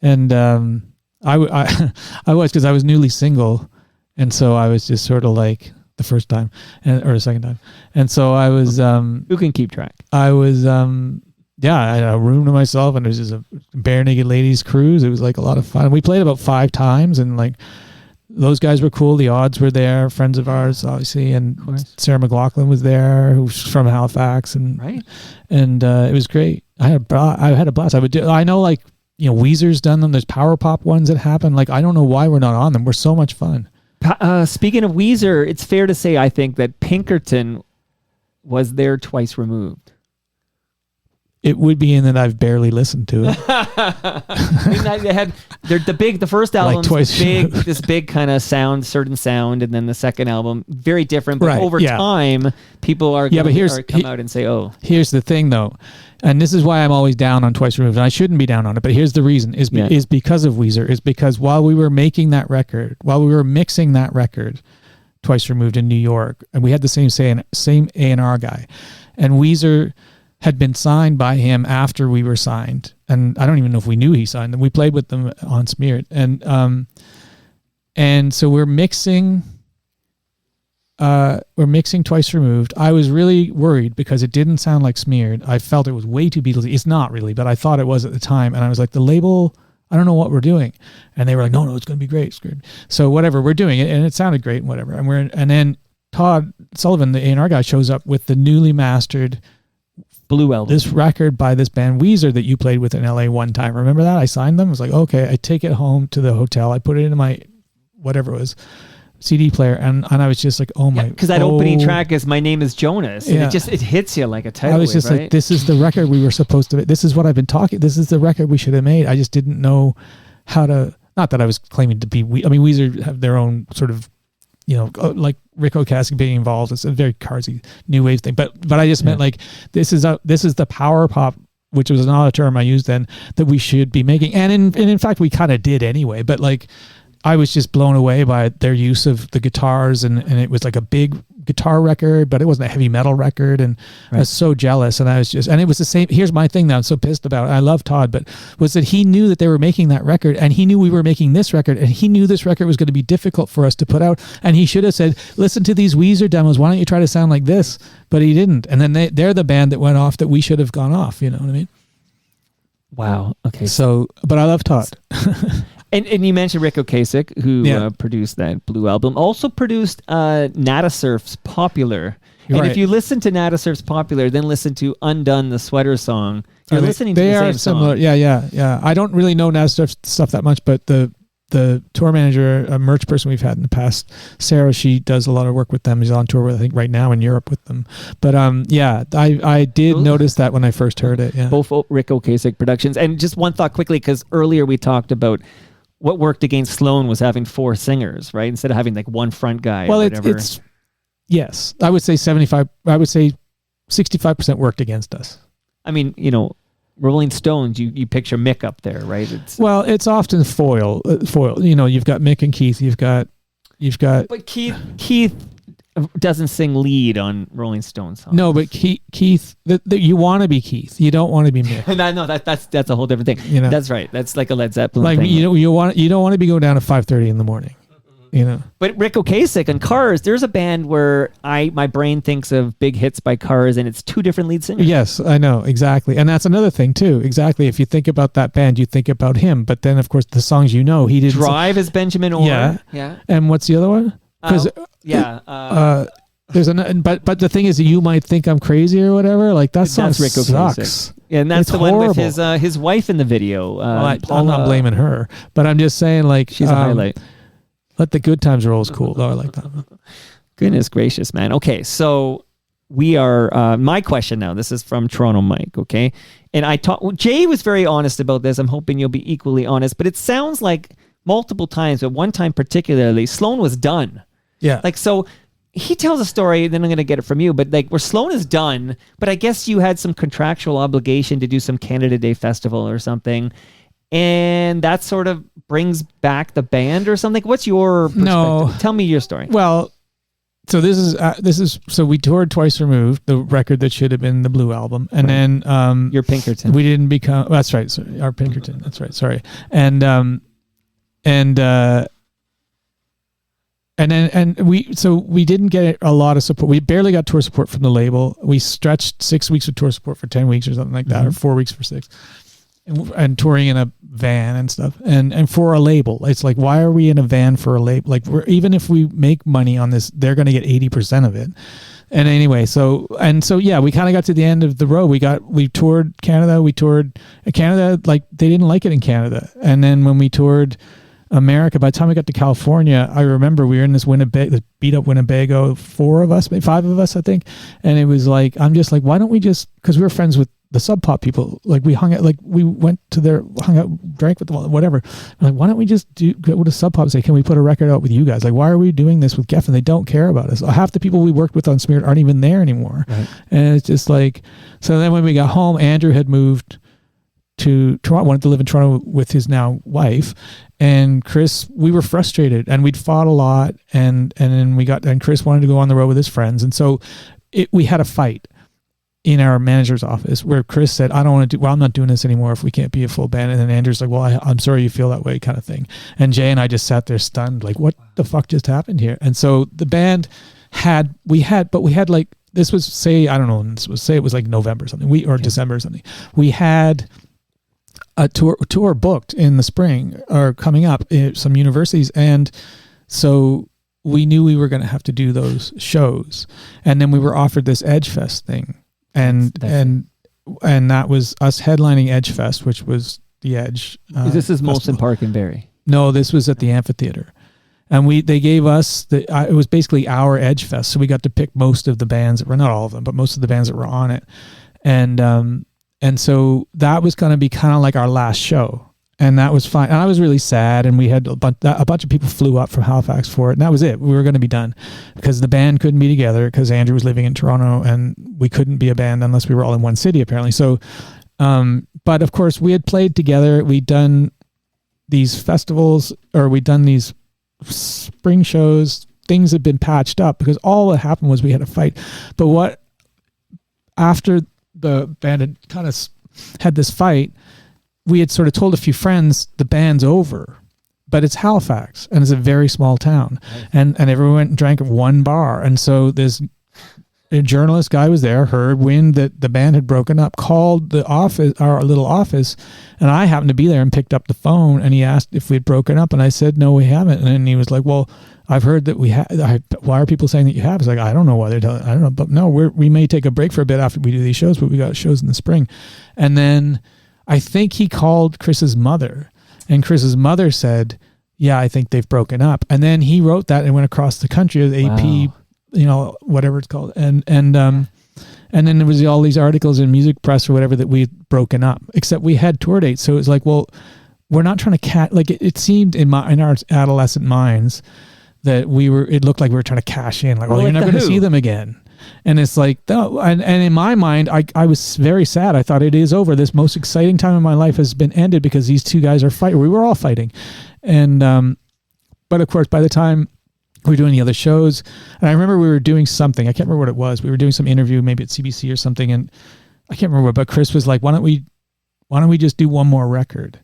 [SPEAKER 4] And I was, because I was newly single. And so I was just sort of like the first time or the second time. And so I was...
[SPEAKER 1] Who can keep track?
[SPEAKER 4] I was... I had a room to myself, and it was just a Bare Naked Ladies cruise. It was like a lot of fun. We played about 5 times, and like those guys were cool. The Odds were there, friends of ours, obviously, and Sarah McLachlan was there, who's from Halifax, and it was great. I had a blast. I know, like, Weezer's done them. There's power pop ones that happen. Like, I don't know why we're not on them. We're so much fun.
[SPEAKER 1] Speaking of Weezer, it's fair to say, I think, that Pinkerton was there twice removed.
[SPEAKER 4] It would be in that I've barely listened to it.
[SPEAKER 1] They had the first album,
[SPEAKER 4] like
[SPEAKER 1] this big kind of certain sound, and then the second album, very different. But over time, people are going to come out and say, "Oh."
[SPEAKER 4] Here's the thing, though, and this is why I'm always down on Twice Removed, and I shouldn't be down on it. But here's the reason: is because of Weezer. Is because while we were making that record, while we were mixing that record, Twice Removed in New York, and we had the same A&R guy, and Weezer had been signed by him after we were signed, and I don't even know if we knew he signed them. We played with them on Smeared, and so we're mixing Twice Removed. I was really worried because it didn't sound like Smeared. I felt it was way too Beatlesy. It's not really, but I thought it was at the time, and I was like, the label, I don't know what we're doing, and they were like, no, it's going to be great. It's good. So whatever, we're doing it, and it sounded great, and whatever. And then Todd Sullivan, the A&R guy, shows up with the newly mastered
[SPEAKER 1] Blue Album.
[SPEAKER 4] This record by this band Weezer that you played with in LA one time. Remember that? I signed them. I was like, okay. I take it home to the hotel. I put it into my, whatever it was, CD player. And I was just like, oh my.
[SPEAKER 1] Because that opening track is My Name is Jonas. And it hits you like a tidal wave,
[SPEAKER 4] I was just like, this is the record we were supposed to make. This is what I've been talking. This is the record we should have made. I just didn't know how to, not that I was claiming to be, Weezer have their own sort of, like Rick Ocasek being involved. It's a very Carsy new wave thing. But I just meant like this is the power pop, which was not a term I used then, that we should be making. And in fact we kind of did anyway. But like I was just blown away by their use of the guitars, and it was like a big guitar record, but it wasn't a heavy metal record, and I was so jealous. And I was just, and it was the same. Here's my thing that I'm so pissed about. I love Todd, but was that he knew that they were making that record, and he knew we were making this record, and he knew this record was going to be difficult for us to put out, and he should have said, listen to these Weezer demos, why don't you try to sound like this? But he didn't. And then they're the band that went off that we should have gone off, you know what I mean?
[SPEAKER 1] Wow. Okay.
[SPEAKER 4] So, but I love Todd.
[SPEAKER 1] And you mentioned Rick Ocasek, who produced that Blue Album, also produced Nada Surf's Popular. And if you listen to Nada Surf's Popular, then listen to Undone, the Sweater Song, you're listening to the same
[SPEAKER 4] similar.
[SPEAKER 1] song.
[SPEAKER 4] Yeah. I don't really know Nada Surf's stuff that much, but the tour manager, a merch person we've had in the past, Sarah, she does a lot of work with them. She's on tour with, I think, right now in Europe with them. But I did notice that when I first heard it. Yeah.
[SPEAKER 1] Both Rick Ocasek productions. And just one thought quickly, because earlier we talked about what worked against Sloan was having 4 singers, right? Instead of having like one front guy.
[SPEAKER 4] Well,
[SPEAKER 1] or whatever.
[SPEAKER 4] it's yes. I would say 65% worked against us.
[SPEAKER 1] I mean, Rolling Stones, you picture Mick up there, right?
[SPEAKER 4] It's often foil. You've got Mick and Keith. You've got.
[SPEAKER 1] But Keith doesn't sing lead on Rolling Stones songs.
[SPEAKER 4] No, but Keith, you want to be Keith. You don't want to be Mick.
[SPEAKER 1] No, that's a whole different thing. That's right. That's like a Led Zeppelin
[SPEAKER 4] like,
[SPEAKER 1] thing.
[SPEAKER 4] You don't want to be going down at 5:30 in the morning.
[SPEAKER 1] But Rick Ocasek and Cars, there's a band where my brain thinks of big hits by Cars, and it's 2 different lead singers.
[SPEAKER 4] Yes, I know, exactly. And that's another thing too. Exactly. If you think about that band, you think about him. But then of course the songs he didn't
[SPEAKER 1] Drive is Benjamin Orr. Yeah.
[SPEAKER 4] And what's the other one? Because there's but the thing is, you might think I'm crazy or whatever. Like that song
[SPEAKER 1] Rick
[SPEAKER 4] sucks.
[SPEAKER 1] Ocasek. Yeah, and that's
[SPEAKER 4] it's
[SPEAKER 1] the
[SPEAKER 4] horrible.
[SPEAKER 1] one with his wife in the video.
[SPEAKER 4] I'm not blaming her, but I'm just saying, like,
[SPEAKER 1] she's a highlight.
[SPEAKER 4] Let the Good Times Roll is cool. I like that.
[SPEAKER 1] Goodness gracious, man. Okay, so we are. My question now. This is from Toronto Mike. Okay, and Jay was very honest about this. I'm hoping you'll be equally honest. But it sounds like multiple times, but one time particularly, Sloan was done.
[SPEAKER 4] Yeah.
[SPEAKER 1] Like, so he tells a story, then I'm going to get it from you, but like where Sloan is done, but I guess you had some contractual obligation to do some Canada Day festival or something. and that sort of brings back the band or something. What's your perspective?
[SPEAKER 4] No.
[SPEAKER 1] Tell me your story.
[SPEAKER 4] Well, so this is so we toured Twice Removed, the record that should have been the Blue album, and then
[SPEAKER 1] Your Pinkerton.
[SPEAKER 4] we didn't become. That's right, sorry, our Pinkerton. That's right, sorry, and we didn't get a lot of support. We barely got tour support from the label. We stretched 6 weeks of tour support for 10 weeks or something like that, or 4 weeks for 6. And touring in a van and stuff. And for a label, it's like, why are we in a van for a label? Like, even if we make money on this, they're going to get 80% of it. And anyway, so yeah, we kind of got to the end of the road. We toured Canada. We toured Canada. Like, they didn't like it in Canada. And then when we toured America, by the time we got to California, I remember we were in this beat up Winnebago, 5 of us, I think. And it was like, I'm just like, why don't we just, because we were friends with the Sub Pop people, like we hung out, like we went to hung out, drank with them, whatever. I'm like, why don't we just go to Sub Pop and say, can we put a record out with you guys? Like, why are we doing this with Geffen? They don't care about us. Half the people we worked with on Smeared aren't even there anymore. Right. And it's just like, so then when we got home, Andrew had moved to Toronto, wanted to live in Toronto with his now wife, and Chris, we were frustrated and we'd fought a lot, and then Chris wanted to go on the road with his friends, and so we had a fight in our manager's office where Chris said, I'm not doing this anymore if we can't be a full band. And then Andrew's like, well, I'm sorry you feel that way, kind of thing. And Jay and I just sat there stunned, like, what the fuck just happened here? And so the band we had like, this was, say, I don't know, it was like November or something, or December or something. We had a tour booked in the spring or coming up at some universities. And so we knew we were going to have to do those shows. And then we were offered this Edge Fest thing. And that was us headlining Edge Fest, which was the Edge.
[SPEAKER 1] This is Molson Park in Barrie.
[SPEAKER 4] No, this was at the amphitheater, and they gave us it was basically our Edge Fest, so we got to pick most of the bands that were, not all of them, but most of the bands that were on it, and so that was going to be kind of like our last show. And that was fine. And I was really sad. And we had a bunch of people flew up from Halifax for it. And that was it. We were going to be done because the band couldn't be together because Andrew was living in Toronto and we couldn't be a band unless we were all in one city, apparently. So, but of course we had played together. We'd done these festivals, or we'd done these spring shows. Things had been patched up because all that happened was we had a fight. But after the band had kind of had this fight, we had sort of told a few friends the band's over, but it's Halifax and it's a very small town. Nice. And everyone went and drank at one bar. And so a journalist guy was there, heard wind that the band had broken up, called the office, our little office. And I happened to be there and picked up the phone, and he asked if we'd broken up. And I said, no, we haven't. And then he was like, well, I've heard that we have. Why are people saying that you have? It's like, I don't know why they're telling. I don't know, but no, we may take a break for a bit after we do these shows, but we got shows in the spring. And then I think he called Chris's mother, and Chris's mother said, yeah, I think they've broken up. And then he wrote that and went across the country with AP, whatever it's called. And then there was all these articles in Music Press or whatever that we'd broken up, except we had tour dates. So it was like, well, we're not trying to like it seemed in our adolescent minds that it looked like we were trying to cash in, like, well, you're not going to see them again. And it's like, no. And in my mind, I was very sad. I thought, it is over. This most exciting time in my life has been ended because these two guys are fighting. We were all fighting. And, but of course, by the time we were doing the other shows, and I remember we were doing something, I can't remember what it was. We were doing some interview, maybe at CBC or something. And I can't remember, but Chris was like, why don't we just do one more record?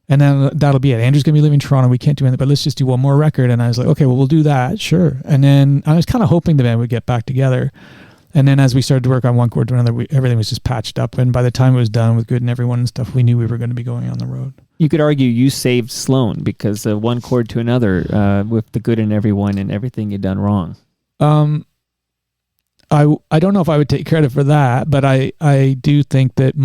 [SPEAKER 4] And then that'll be it. Andrew's going to be living in Toronto. We can't do anything, but let's just do one more record. And I was like, okay, well, we'll do that. Sure. And then I was kind of hoping the band would get back together. And then as we started to work on one chord to another, everything was just patched up. And by the time it was done with Good and Everyone and stuff, we knew we were going to be going on the road.
[SPEAKER 1] You could argue you saved Sloan because one chord to another with the Good and Everyone and everything you'd done wrong.
[SPEAKER 4] I don't know if I would take credit for that, but I do think that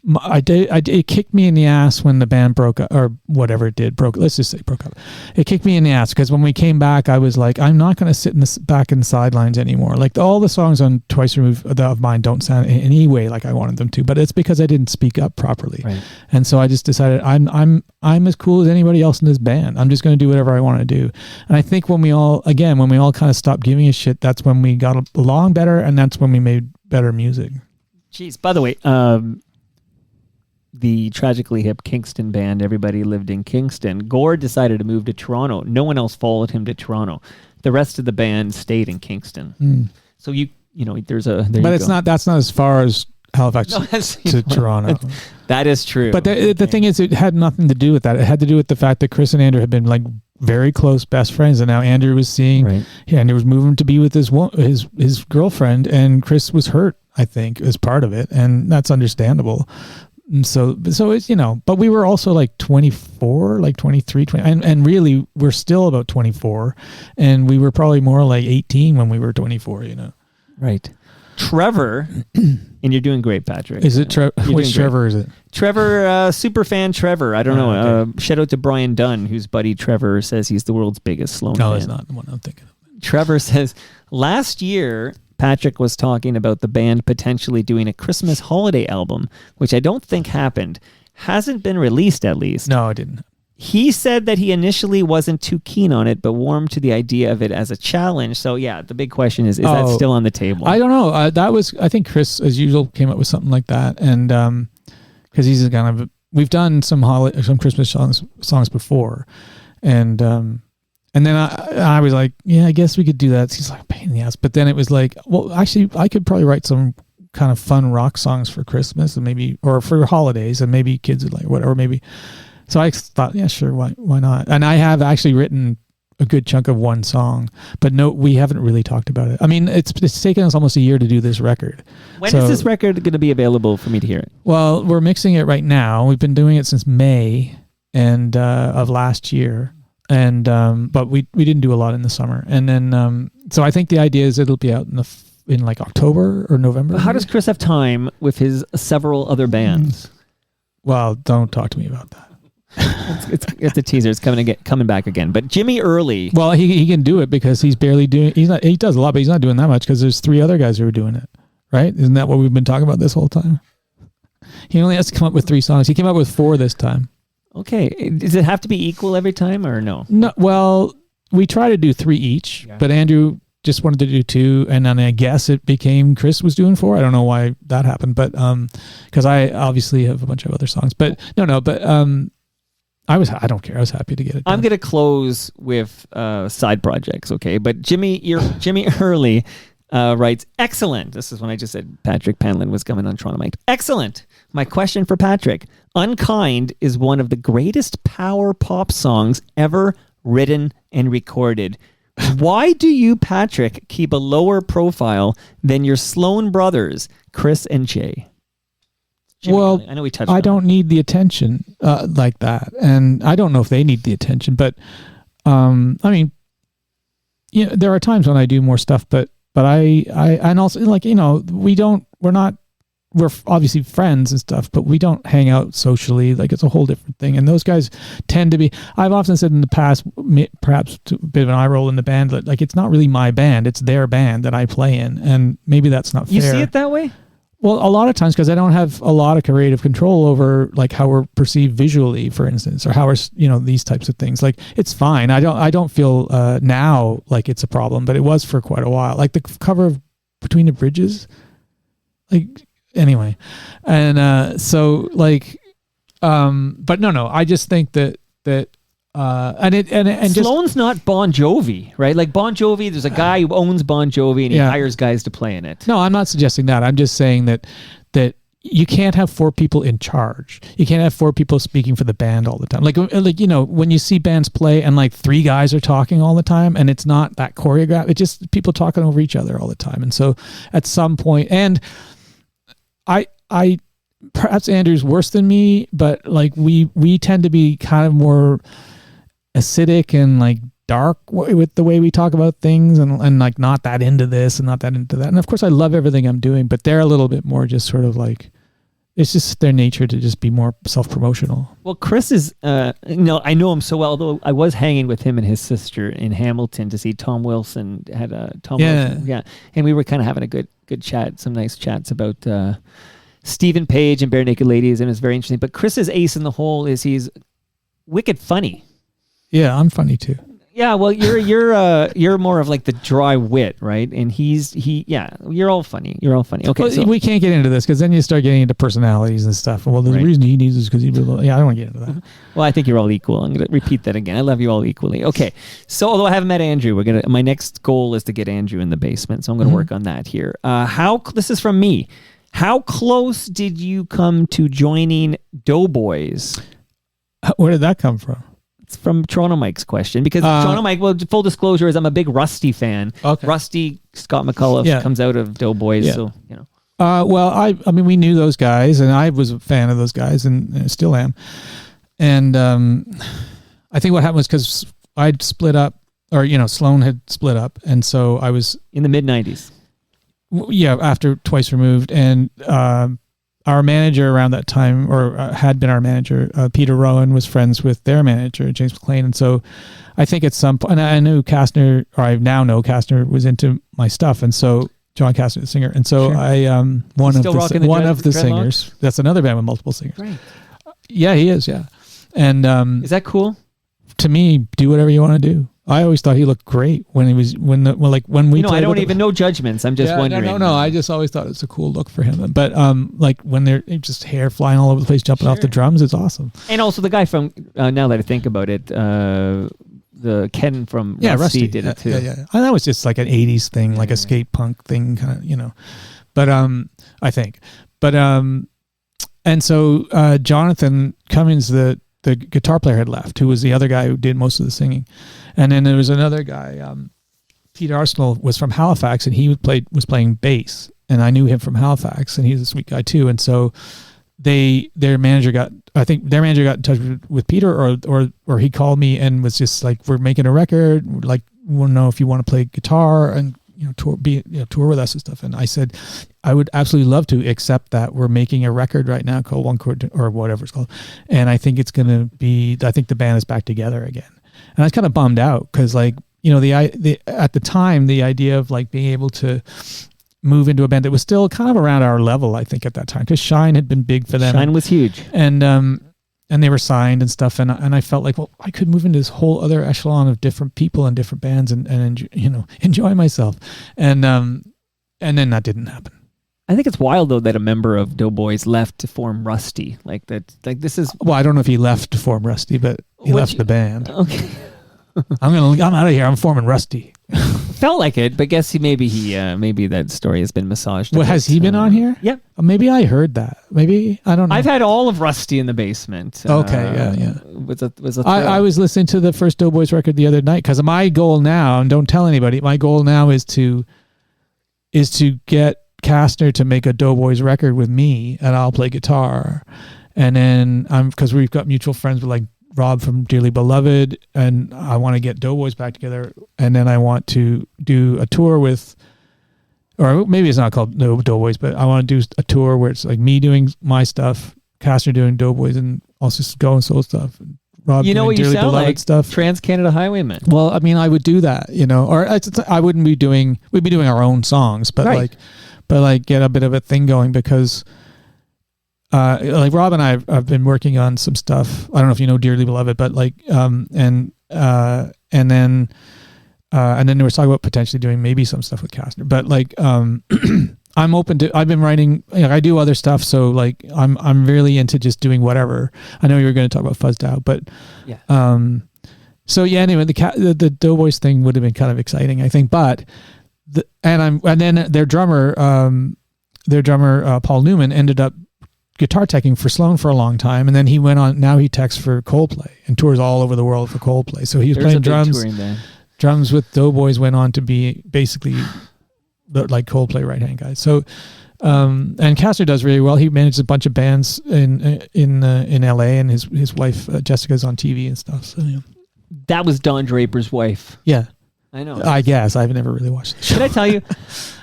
[SPEAKER 4] it kicked me in the ass when the band broke up, or whatever it did, let's just say broke up. It kicked me in the ass because when we came back, I was like, I'm not going to sit back in the sidelines anymore. Like all the songs on Twice Removed of mine don't sound in any way like I wanted them to, but it's because I didn't speak up properly. Right. And so I just decided I'm as cool as anybody else in this band. I'm just going to do whatever I want to do. And I think when we all kind of stopped giving a shit, that's when we got along better, and that's when we made better music.
[SPEAKER 1] Jeez, by the way, the tragically hip Kingston band, everybody lived in Kingston. Gore decided to move to Toronto. No one else followed him to Toronto. The rest of the band stayed in Kingston. So you know, there's a. There
[SPEAKER 4] But
[SPEAKER 1] you
[SPEAKER 4] it's
[SPEAKER 1] go.
[SPEAKER 4] not. That's not as far as Halifax to Toronto.
[SPEAKER 1] That is true.
[SPEAKER 4] But the thing is, it had nothing to do with that. It had to do with the fact that Chris and Andrew had been like very close best friends, and now Andrew was seeing, Andrew was moving to be with his girlfriend, and Chris was hurt, I think, as part of it, and that's understandable. And so it's, you know, but we were also like 24, like 23, 20, and really we're still about 24, and we were probably more like 18 when we were 24, you know.
[SPEAKER 1] Right. Trevor, and you're doing great, Patrick.
[SPEAKER 4] Is it Trevor? Which Trevor is it?
[SPEAKER 1] Trevor, super fan Trevor. I don't know. Okay. Shout out to Brian Dunn, whose buddy Trevor says he's the world's biggest Sloan fan.
[SPEAKER 4] No, it's not the one I'm thinking of.
[SPEAKER 1] Trevor says, last year, Patrick was talking about the band potentially doing a Christmas holiday album, which I don't think happened. Hasn't been released, at least.
[SPEAKER 4] No, it didn't.
[SPEAKER 1] He said that he initially wasn't too keen on it, but warmed to the idea of it as a challenge. So, yeah, the big question is that still on the table?
[SPEAKER 4] I don't know. I think Chris, as usual, came up with something like that. And because he's kind of, we've done some Christmas songs before. And then I was like, yeah, I guess we could do that. He's like, pain in the ass. But then it was like, well, actually, I could probably write some kind of fun rock songs for Christmas and maybe, or for holidays, and maybe kids would like whatever, maybe. So I thought, yeah, sure, why not? And I have actually written a good chunk of one song, but no, we haven't really talked about it. I mean, it's taken us almost a year to do this record.
[SPEAKER 1] When is this record going to be available for me to hear it?
[SPEAKER 4] Well, we're mixing it right now. We've been doing it since May and of last year, and but we didn't do a lot in the summer. And then so I think the idea is it'll be out in like October or November.
[SPEAKER 1] But how does Chris have time with his several other bands?
[SPEAKER 4] Well, don't talk to me about that.
[SPEAKER 1] It's a teaser. It's coming back again. But Jimmy Early.
[SPEAKER 4] Well, he can do it because he's barely doing. He does a lot, but he's not doing that much because there's 3 other guys who are doing it. Right? Isn't that what we've been talking about this whole time? He only has to come up with 3 songs. He came up with 4 this time.
[SPEAKER 1] Okay. Does it have to be equal every time or no?
[SPEAKER 4] No. Well, we try to do 3 each, but Andrew just wanted to do 2, and then I guess it became Chris was doing 4. I don't know why that happened, but because I obviously have a bunch of other songs. But I don't care. I was happy to get it done.
[SPEAKER 1] I'm going to close with side projects, okay? But Jimmy Early writes, excellent. This is when I just said Patrick Pentland was coming on Toronto Mike. Excellent. My question for Patrick. Unkind is one of the greatest power pop songs ever written and recorded. Why do you, Patrick, keep a lower profile than your Sloan brothers, Chris and Jay? Jimmy,
[SPEAKER 4] well,
[SPEAKER 1] I know we touched.
[SPEAKER 4] I don't need the attention like that, and I don't know if they need the attention. But I mean, you know, there are times when I do more stuff, but I and also like, you know, we're obviously friends and stuff, but we don't hang out socially. Like, it's a whole different thing. And those guys tend to be. I've often said in the past, perhaps a bit of an eye roll in the band, that like it's not really my band; it's their band that I play in, and maybe that's not fair.
[SPEAKER 1] You see it that way?
[SPEAKER 4] Well, a lot of times, because I don't have a lot of creative control over like how we're perceived visually, for instance, or how we're, you know, these types of things. Like, it's fine. I don't feel now like it's a problem, but it was for quite a while. Like the cover of Between the Bridges, like anyway, and so like, but no, I just think that. And
[SPEAKER 1] Sloan's not Bon Jovi, right? Like Bon Jovi, there's a guy who owns Bon Jovi and he hires guys to play in it.
[SPEAKER 4] No, I'm not suggesting that. I'm just saying that you can't have 4 people in charge. You can't have 4 people speaking for the band all the time. Like you know, when you see bands play and like 3 guys are talking all the time and it's not that choreographed, it's just people talking over each other all the time. And so at some point, and I perhaps Andrew's worse than me, but like we tend to be kind of more acidic and like dark with the way we talk about things, and like not that into this and not that into that. And of course I love everything I'm doing, but they're a little bit more just sort of like, it's just their nature to just be more self-promotional.
[SPEAKER 1] Well, Chris is, I know him so well, although I was hanging with him and his sister in Hamilton to see Tom Wilson. Wilson, and we were kind of having a good chat, some nice chats about Stephen Page and Bare Naked Ladies, and it was very interesting. But Chris's ace in the hole is he's wicked funny.
[SPEAKER 4] Yeah, I'm funny too.
[SPEAKER 1] Yeah, well, you're more of like the dry wit, right? And you're all funny. You're all funny. Okay,
[SPEAKER 4] Well,
[SPEAKER 1] so
[SPEAKER 4] we can't get into this because then you start getting into personalities and stuff. Well, the
[SPEAKER 1] Right.
[SPEAKER 4] reason he needs is because he. Yeah, I don't want to get into that.
[SPEAKER 1] well, I think you're all equal. I'm going to repeat that again. I love you all equally. Okay, so although I haven't met Andrew, my next goal is to get Andrew in the basement, so I'm going to work on that here. This is from me. How close did you come to joining Doughboys?
[SPEAKER 4] Where did that come from?
[SPEAKER 1] It's from Toronto Mike's question because Toronto Mike. Well, full disclosure is I'm a big Rusty fan.
[SPEAKER 4] Okay.
[SPEAKER 1] Rusty Scott McCullough comes out of Doughboys,
[SPEAKER 4] Yeah.
[SPEAKER 1] so you know.
[SPEAKER 4] Well, I mean, we knew those guys, and I was a fan of those guys, and still am. And I think what happened was because I'd split up, or Sloan had split up, and so I was
[SPEAKER 1] In the mid '90s.
[SPEAKER 4] After Twice Removed, and our manager around that time, or had been our manager, Peter Rowan, was friends with their manager, James McLean. And so I think at some point, and I knew Kastner, or I now know Kastner, was into my stuff. And so John Kastner, the singer. And so
[SPEAKER 1] Sure.
[SPEAKER 4] I, one
[SPEAKER 1] Still rocking
[SPEAKER 4] of the
[SPEAKER 1] dreadlocks?
[SPEAKER 4] singers, that's another band with multiple singers.
[SPEAKER 1] Great.
[SPEAKER 4] Yeah, he is. Yeah. And
[SPEAKER 1] Is that cool?
[SPEAKER 4] to me, do whatever you want to do. I always thought he looked great when we
[SPEAKER 1] I
[SPEAKER 4] played
[SPEAKER 1] don't
[SPEAKER 4] with
[SPEAKER 1] even know judgments. I'm just wondering.
[SPEAKER 4] No. I just always thought it's a cool look for him. But like when they're just hair flying all over the place, jumping off the drums, it's awesome.
[SPEAKER 1] And also the guy from now that I think about it, the Ken from Rusty did it too.
[SPEAKER 4] Yeah. And that was just like an '80s thing, like a skate punk thing, kind of, But I think, and so Jonathan Cummings, the guitar player, had left, who was the other guy who did most of the singing. And then there was another guy, Peter Arsenal, was from Halifax, and he was playing bass, and I knew him from Halifax, and he's a sweet guy too. And so their manager got in touch with Peter, or he called me and was just like, we're making a record, like, we want to know if you want to play guitar and tour with us and stuff. And I said, I would absolutely love to, except that we're making a record right now called One Chord, or whatever it's called, and I think it's going to be, I think the band is back together again. And I was kind of bummed out because, like, at the time, the idea of like being able to move into a band that was still kind of around our level, I think at that time, because Shine had been big for them.
[SPEAKER 1] Shine was huge,
[SPEAKER 4] and they were signed and stuff, and I felt like, well, I could move into this whole other echelon of different people and different bands and enjoy myself, and then that didn't happen.
[SPEAKER 1] I think it's wild though that a member of Doughboys left to form Rusty. Like that. Like this is.
[SPEAKER 4] Well, I don't know if he left to form Rusty, but he left the band.
[SPEAKER 1] Okay.
[SPEAKER 4] I'm out of here. I'm forming Rusty.
[SPEAKER 1] Felt like it, but guess maybe that story has been massaged.
[SPEAKER 4] Well, has he been on here?
[SPEAKER 1] Yeah.
[SPEAKER 4] Maybe I heard that. Maybe I don't know.
[SPEAKER 1] I've had all of Rusty in the basement.
[SPEAKER 4] Okay, yeah.
[SPEAKER 1] Was a
[SPEAKER 4] I was listening to the first Doughboys record the other night because my goal now, and don't tell anybody, my goal now is to get Kastner to make a Doughboys record with me, and I'll play guitar, and then because we've got mutual friends with like Rob from Dearly Beloved, and I want to get Doughboys back together, and then I want to do a tour with, or maybe it's not called Doughboys, but I want to do a tour where it's like me doing my stuff, Kastner doing Doughboys, and also going soul stuff. Rob
[SPEAKER 1] you know
[SPEAKER 4] doing
[SPEAKER 1] what you
[SPEAKER 4] Dearly
[SPEAKER 1] sound
[SPEAKER 4] Beloved
[SPEAKER 1] like?
[SPEAKER 4] Stuff.
[SPEAKER 1] Trans-Canada Highwayman.
[SPEAKER 4] Well, I mean, I would do that, or I wouldn't be doing. We'd be doing our own songs, but
[SPEAKER 1] Right.
[SPEAKER 4] like get a bit of a thing going because, like Rob and I have been working on some stuff. I don't know if you know Dearly Beloved, but like, and then there was talk about potentially doing maybe some stuff with Kastner, but like, I'm open to. I've been writing. I do other stuff, so like, I'm really into just doing whatever. I know you were going to talk about Fuzzed Out, but
[SPEAKER 1] Yeah.
[SPEAKER 4] So yeah. Anyway, the Doughboys thing would have been kind of exciting, I think, but. And then their drummer Paul Newman ended up guitar teching for Sloan for a long time, and then he went on. Now he techs for Coldplay and tours all over the world for Coldplay. So he was playing drums with Doughboys. Went on to be basically like Coldplay right hand guys. So and Kastner does really well. He manages a bunch of bands in LA, and his wife Jessica's on TV and stuff. So yeah.
[SPEAKER 1] That was Don Draper's wife.
[SPEAKER 4] Yeah.
[SPEAKER 1] I know.
[SPEAKER 4] I guess I've never really watched the show.
[SPEAKER 1] Can I tell you?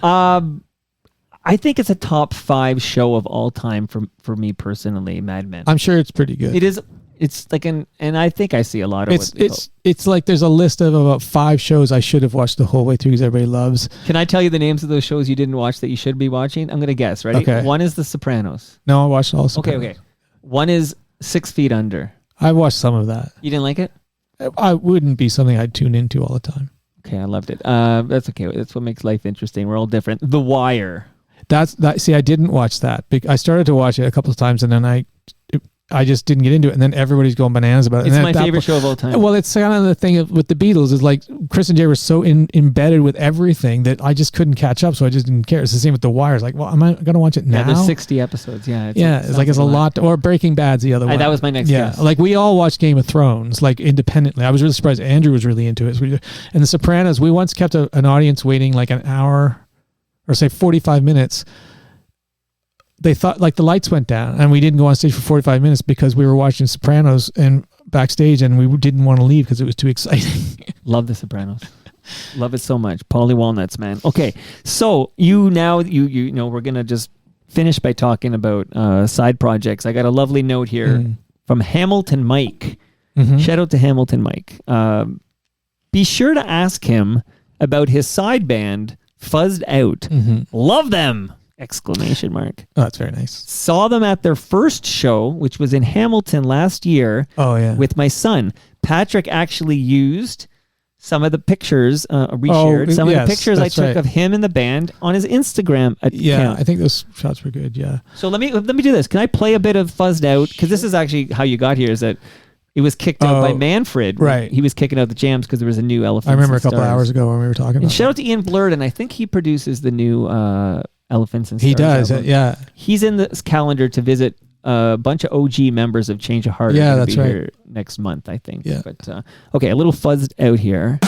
[SPEAKER 1] I think it's a top 5 show of all time for me personally. Mad Men.
[SPEAKER 4] I'm sure it's pretty good.
[SPEAKER 1] It is. It's like and I think I see a lot of
[SPEAKER 4] it's like there's a list of about 5 shows I should have watched the whole way through because everybody loves.
[SPEAKER 1] Can I tell you the names of those shows you didn't watch that you should be watching? I'm gonna guess. Ready?
[SPEAKER 4] Okay.
[SPEAKER 1] One is The Sopranos.
[SPEAKER 4] No, I watched all. Sopranos.
[SPEAKER 1] Okay. One is 6 Feet Under.
[SPEAKER 4] I watched some of that.
[SPEAKER 1] You didn't like it?
[SPEAKER 4] I wouldn't be something I'd tune into all the time.
[SPEAKER 1] Okay, I loved it. That's okay. That's what makes life interesting. We're all different. The Wire.
[SPEAKER 4] See, I didn't watch that. I started to watch it a couple of times, and then I just didn't get into it. And then everybody's going bananas about it.
[SPEAKER 1] It's my favorite show of all time.
[SPEAKER 4] Well, it's kind of the thing with the Beatles is like Chris and Jay were so embedded with everything that I just couldn't catch up. So I just didn't care. It's the same with The Wire. It's like, well, am I going to watch it now?
[SPEAKER 1] Yeah, there's 60 episodes. Yeah.
[SPEAKER 4] It's a lot. Or Breaking Bad's the other one.
[SPEAKER 1] That was my next guess.
[SPEAKER 4] Like we all watched Game of Thrones like independently. I was really surprised. Andrew was really into it. And The Sopranos, we once kept an audience waiting like an hour or say 45 minutes. They thought like the lights went down and we didn't go on stage for 45 minutes because we were watching Sopranos and backstage and we didn't want to leave because it was too exciting.
[SPEAKER 1] Love The Sopranos. Love it so much. Paulie Walnuts, man. Okay. So you know, we're going to just finish by talking about side projects. I got a lovely note here from Hamilton Mike. Mm-hmm. Shout out to Hamilton Mike. Be sure to ask him about his side band, Fuzzed Out. Mm-hmm. Love them! ! Oh,
[SPEAKER 4] that's very nice.
[SPEAKER 1] Saw them at their first show, which was in Hamilton last year.
[SPEAKER 4] Oh, yeah.
[SPEAKER 1] With my son. Patrick actually used some of the pictures, reshared some of the pictures I took of him and the band on his Instagram account.
[SPEAKER 4] Yeah, I think those shots were good, yeah.
[SPEAKER 1] So let me do this. Can I play a bit of Fuzzed Out? Because this is actually how you got here, is that it was kicked out by Manfred.
[SPEAKER 4] Right.
[SPEAKER 1] He was kicking out the jams because there was a new Elephants.
[SPEAKER 4] I remember
[SPEAKER 1] and
[SPEAKER 4] a couple
[SPEAKER 1] Stars.
[SPEAKER 4] hours ago when we were talking about
[SPEAKER 1] And shout out to Ian Blurden. I think he produces the new Elephants and Stars.
[SPEAKER 4] He does,
[SPEAKER 1] album.
[SPEAKER 4] yeah.
[SPEAKER 1] He's in this calendar to visit a bunch of OG members of Change of Heart.
[SPEAKER 4] Yeah,
[SPEAKER 1] are
[SPEAKER 4] that's
[SPEAKER 1] be
[SPEAKER 4] right.
[SPEAKER 1] Here next month, I think.
[SPEAKER 4] Yeah.
[SPEAKER 1] But okay, a little Fuzzed Out here.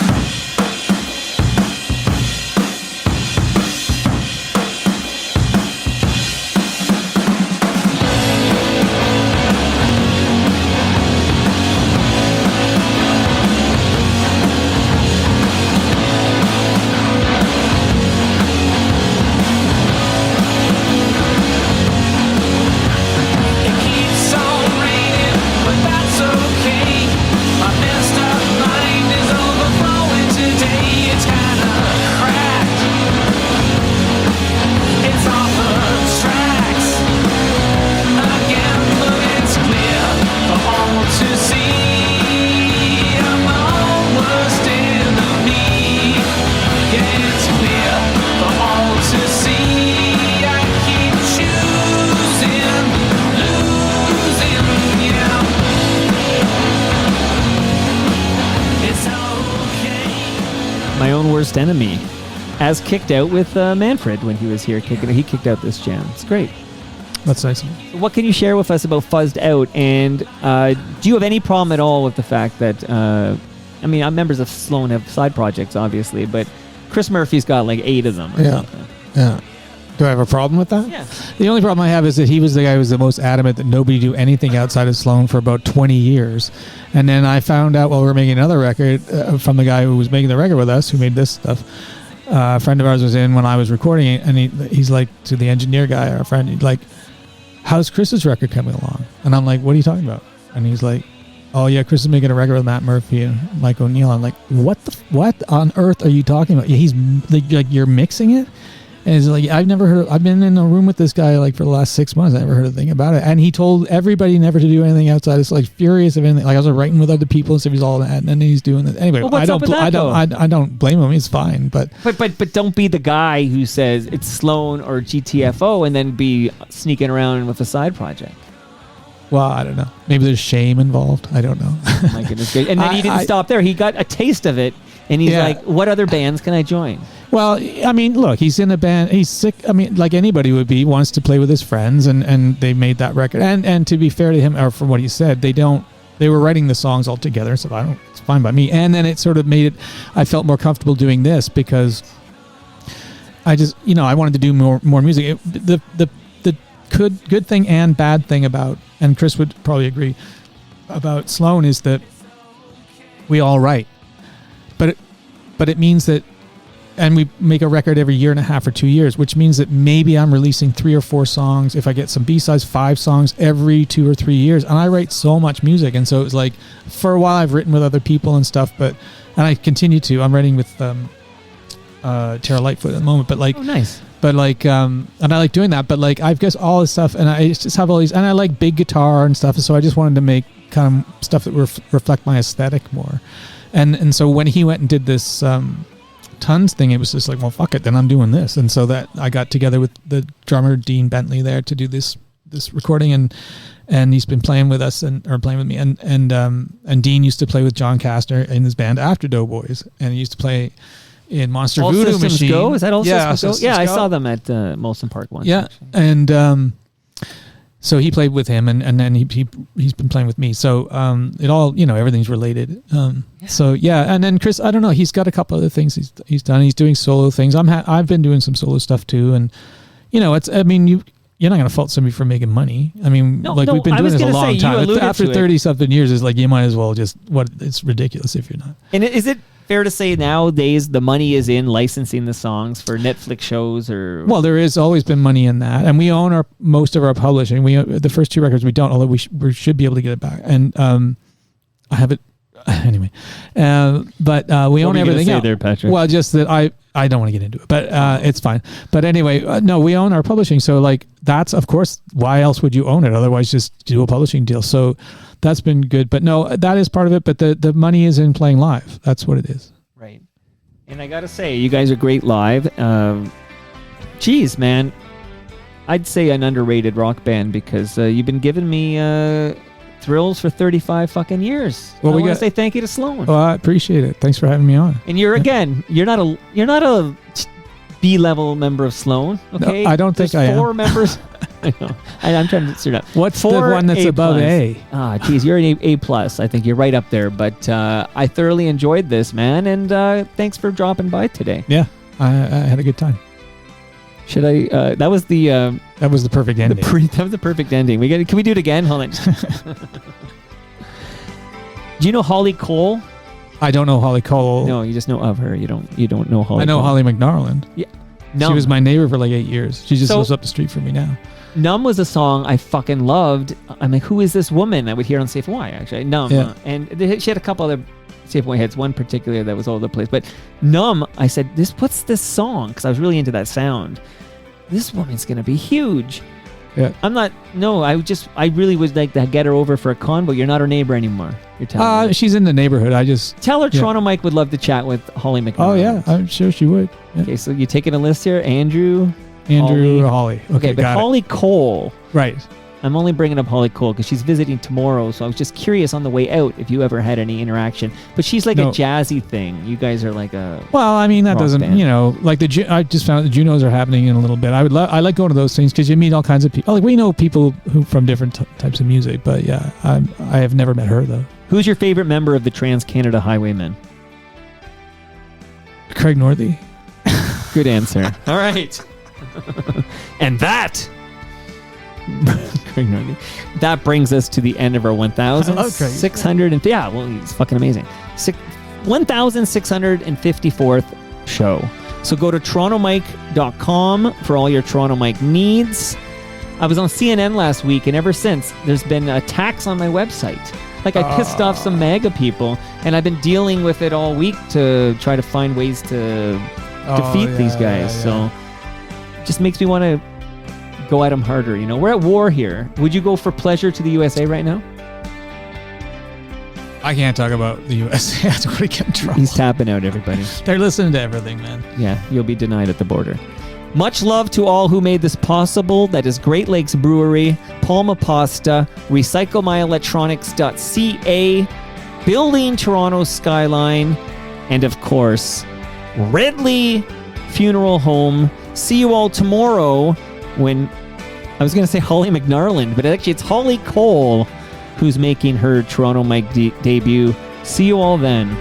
[SPEAKER 1] My Own Worst Enemy, as kicked out with Manfred when he was here he kicked out this jam. It's great.
[SPEAKER 4] That's nice.
[SPEAKER 1] So what can you share with us about Fuzzed Out? And do you have any problem at all with the fact that members of Sloan have side projects, obviously, but Chris Murphy's got like 8 of them or something.
[SPEAKER 4] Yeah. Do I have a problem with that?
[SPEAKER 1] Yeah.
[SPEAKER 4] The only problem I have is that he was the guy who was the most adamant that nobody do anything outside of Sloan for about 20 years. And then I found out while we were making another record from the guy who was making the record with us, who made this stuff. A friend of ours was in when I was recording it, and he's like, to the engineer guy, our friend, he's like, how's Chris's record coming along? And I'm like, what are you talking about? And he's like, oh yeah, Chris is making a record with Matt Murphy and Mike O'Neill. I'm like, what on earth are you talking about? Yeah, he's like, you're mixing it? And it's like, I've been in a room with this guy like for the last 6 months. I never heard a thing about it. And he told everybody never to do anything outside. It's like furious of anything. Like I was writing with other people and stuff. He's all that, and then he's doing this. Anyway,
[SPEAKER 1] well, I
[SPEAKER 4] don't blame him. It's fine. But
[SPEAKER 1] don't be the guy who says it's Sloan or GTFO and then be sneaking around with a side project.
[SPEAKER 4] Well, I don't know. Maybe there's shame involved. I don't know.
[SPEAKER 1] My goodness. And then he didn't stop there. He got a taste of it. And he's like, what other bands can I join?
[SPEAKER 4] Well, I mean, look, he's in a band. He's sick. I mean, like anybody would be, wants to play with his friends, and they made that record. And to be fair to him, or from what he said, they were writing the songs all together, so it's fine by me. And then it sort of made it, I felt more comfortable doing this because I just, I wanted to do more music. The good thing and bad thing about, and Chris would probably agree, about Sloan is that we all write. But it means that, and we make a record every year and a half or 2 years, which means that maybe I'm releasing 3 or 4 songs. If I get some B-sides, 5 songs every 2 or 3 years. And I write so much music. And so it was like, for a while I've written with other people and stuff, and I continue to. I'm writing with Tara Lightfoot at the moment. But like,
[SPEAKER 1] oh, nice.
[SPEAKER 4] But like, and I like doing that. But like, I've got all this stuff, and I just have all these, and I like big guitar and stuff. So I just wanted to make kind of stuff that reflect my aesthetic more. And so when he went and did this Tons thing, it was just like, well, fuck it, then I'm doing this. And so that I got together with the drummer Dean Bentley there to do this recording, and he's been playing with us or playing with me. And Dean used to play with John Castner in his band After Doughboys, and he used to play in Monster
[SPEAKER 1] All
[SPEAKER 4] Voodoo
[SPEAKER 1] Systems
[SPEAKER 4] Machine.
[SPEAKER 1] Go? Is that All Systems Go?
[SPEAKER 4] Systems
[SPEAKER 1] Yeah, I
[SPEAKER 4] Go.
[SPEAKER 1] saw them at Molson Park once.
[SPEAKER 4] Yeah,
[SPEAKER 1] actually.
[SPEAKER 4] and so he played with him, and then he's been playing with me. So it all, everything's related. So yeah, and then Chris, I don't know, he's got a couple other things he's done. He's doing solo things. I've been doing some solo stuff too, and you're not going to fault somebody for making money. I mean, we've been doing this a long time. After 30 something years, it's like you might as well it's ridiculous if you're not.
[SPEAKER 1] And is it fair to say nowadays the money is in licensing the songs for Netflix shows or?
[SPEAKER 4] Well, there has always been money in that, and we own most of our publishing. The first 2 records we don't, although we should be able to get it back. And I have it anyway, but we own everything else.
[SPEAKER 1] There, Patrick?
[SPEAKER 4] Well, just that I don't want to get into it, but it's fine. But anyway, no, we own our publishing, so like that's of course why else would you own it? Otherwise, just do a publishing deal. So that's been good. But no, that is part of it. But the money is in playing live. That's what it is.
[SPEAKER 1] Right. And I gotta say, you guys are great live. Geez, man, I'd say an underrated rock band because you've been giving me thrills for 35 fucking years.
[SPEAKER 4] Well,
[SPEAKER 1] I
[SPEAKER 4] we
[SPEAKER 1] want to
[SPEAKER 4] got-
[SPEAKER 1] say thank you to Sloan.
[SPEAKER 4] Well, I appreciate it. Thanks for having me on.
[SPEAKER 1] And you're not a B-level member of Sloan, okay?
[SPEAKER 4] No, I don't think
[SPEAKER 1] There's
[SPEAKER 4] I am.
[SPEAKER 1] 4 members. I know. I'm trying to sort out.
[SPEAKER 4] What's the
[SPEAKER 1] 4
[SPEAKER 4] one that's above A?
[SPEAKER 1] Ah, geez, you're an A+. I think you're right up there. But I thoroughly enjoyed this, man. And thanks for dropping by today.
[SPEAKER 4] Yeah, I had a good time.
[SPEAKER 1] Should I? That was the
[SPEAKER 4] That was the perfect ending.
[SPEAKER 1] that was the perfect ending. Can we do it again? Hold on. Do you know Holly Cole?
[SPEAKER 4] I don't know Holly Cole.
[SPEAKER 1] No, you just know of her. You don't know Holly.
[SPEAKER 4] I know
[SPEAKER 1] Cole.
[SPEAKER 4] Holly McNarland.
[SPEAKER 1] Yeah.
[SPEAKER 4] She
[SPEAKER 1] Numb.
[SPEAKER 4] was my neighbor for like 8 years. She just
[SPEAKER 1] So-
[SPEAKER 4] lives up the street from me now.
[SPEAKER 1] Numb was a song I fucking loved. I'm like, who is this woman? I would hear on Safe Y actually. Numb.
[SPEAKER 4] Yeah.
[SPEAKER 1] And she had a couple other Safe Y hits. One particular that was all over the place. But Numb, I said, what's this song? Because I was really into that sound. This woman's gonna be huge.
[SPEAKER 4] Yeah.
[SPEAKER 1] I really would like to get her over for a convo. You're not her neighbor anymore. You're telling me.
[SPEAKER 4] She's in the neighborhood. I just.
[SPEAKER 1] Tell her
[SPEAKER 4] yeah.
[SPEAKER 1] Toronto Mike would love to chat with Holly McNarland.
[SPEAKER 4] Oh yeah, I'm sure she would. Yeah.
[SPEAKER 1] Okay, so you're taking a list here. Andrew,
[SPEAKER 4] Holly. Okay,
[SPEAKER 1] but
[SPEAKER 4] got
[SPEAKER 1] Holly Cole.
[SPEAKER 4] it. Right.
[SPEAKER 1] I'm only bringing up Holly Cole because she's visiting tomorrow, so I was just curious on the way out if you ever had any interaction. But she's like
[SPEAKER 4] No.
[SPEAKER 1] a jazzy thing. You guys are like a...
[SPEAKER 4] Well, I mean that
[SPEAKER 1] Rock
[SPEAKER 4] doesn't,
[SPEAKER 1] band.
[SPEAKER 4] like I just found the Junos are happening in a little bit. I like going to those things because you meet all kinds of people. Like we know people who from different types of music, but yeah, I have never met her though.
[SPEAKER 1] Who's your favorite member of the Trans-Canada Highwaymen?
[SPEAKER 4] Craig Northey.
[SPEAKER 1] Good answer. All right. And that... Craig Northey. That brings us to the end of our 1,600 yeah, well, he's fucking amazing. 1,654th show. So go to torontomike.com for all your Toronto Mike needs. I was on CNN last week, and ever since, there's been attacks on my website. Like, I pissed off some MAGA people, and I've been dealing with it all week to try to find ways to defeat these guys. So it just makes me want to go at them harder. We're at war here. Would you go for pleasure to the USA right now?
[SPEAKER 4] I can't talk about the USA. I don't want to get in trouble.
[SPEAKER 1] He's tapping out, everybody.
[SPEAKER 4] They're listening to everything, man.
[SPEAKER 1] Yeah, you'll be denied at the border. Much love to all who made this possible. That is Great Lakes Brewery, Palma Pasta, RecycleMyElectronics.ca, Building Toronto Skyline, and of course, Ridley Funeral Home. See you all tomorrow when, I was going to say Holly McNarland, but actually it's Holly Cole who's making her Toronto Mike debut. See you all then.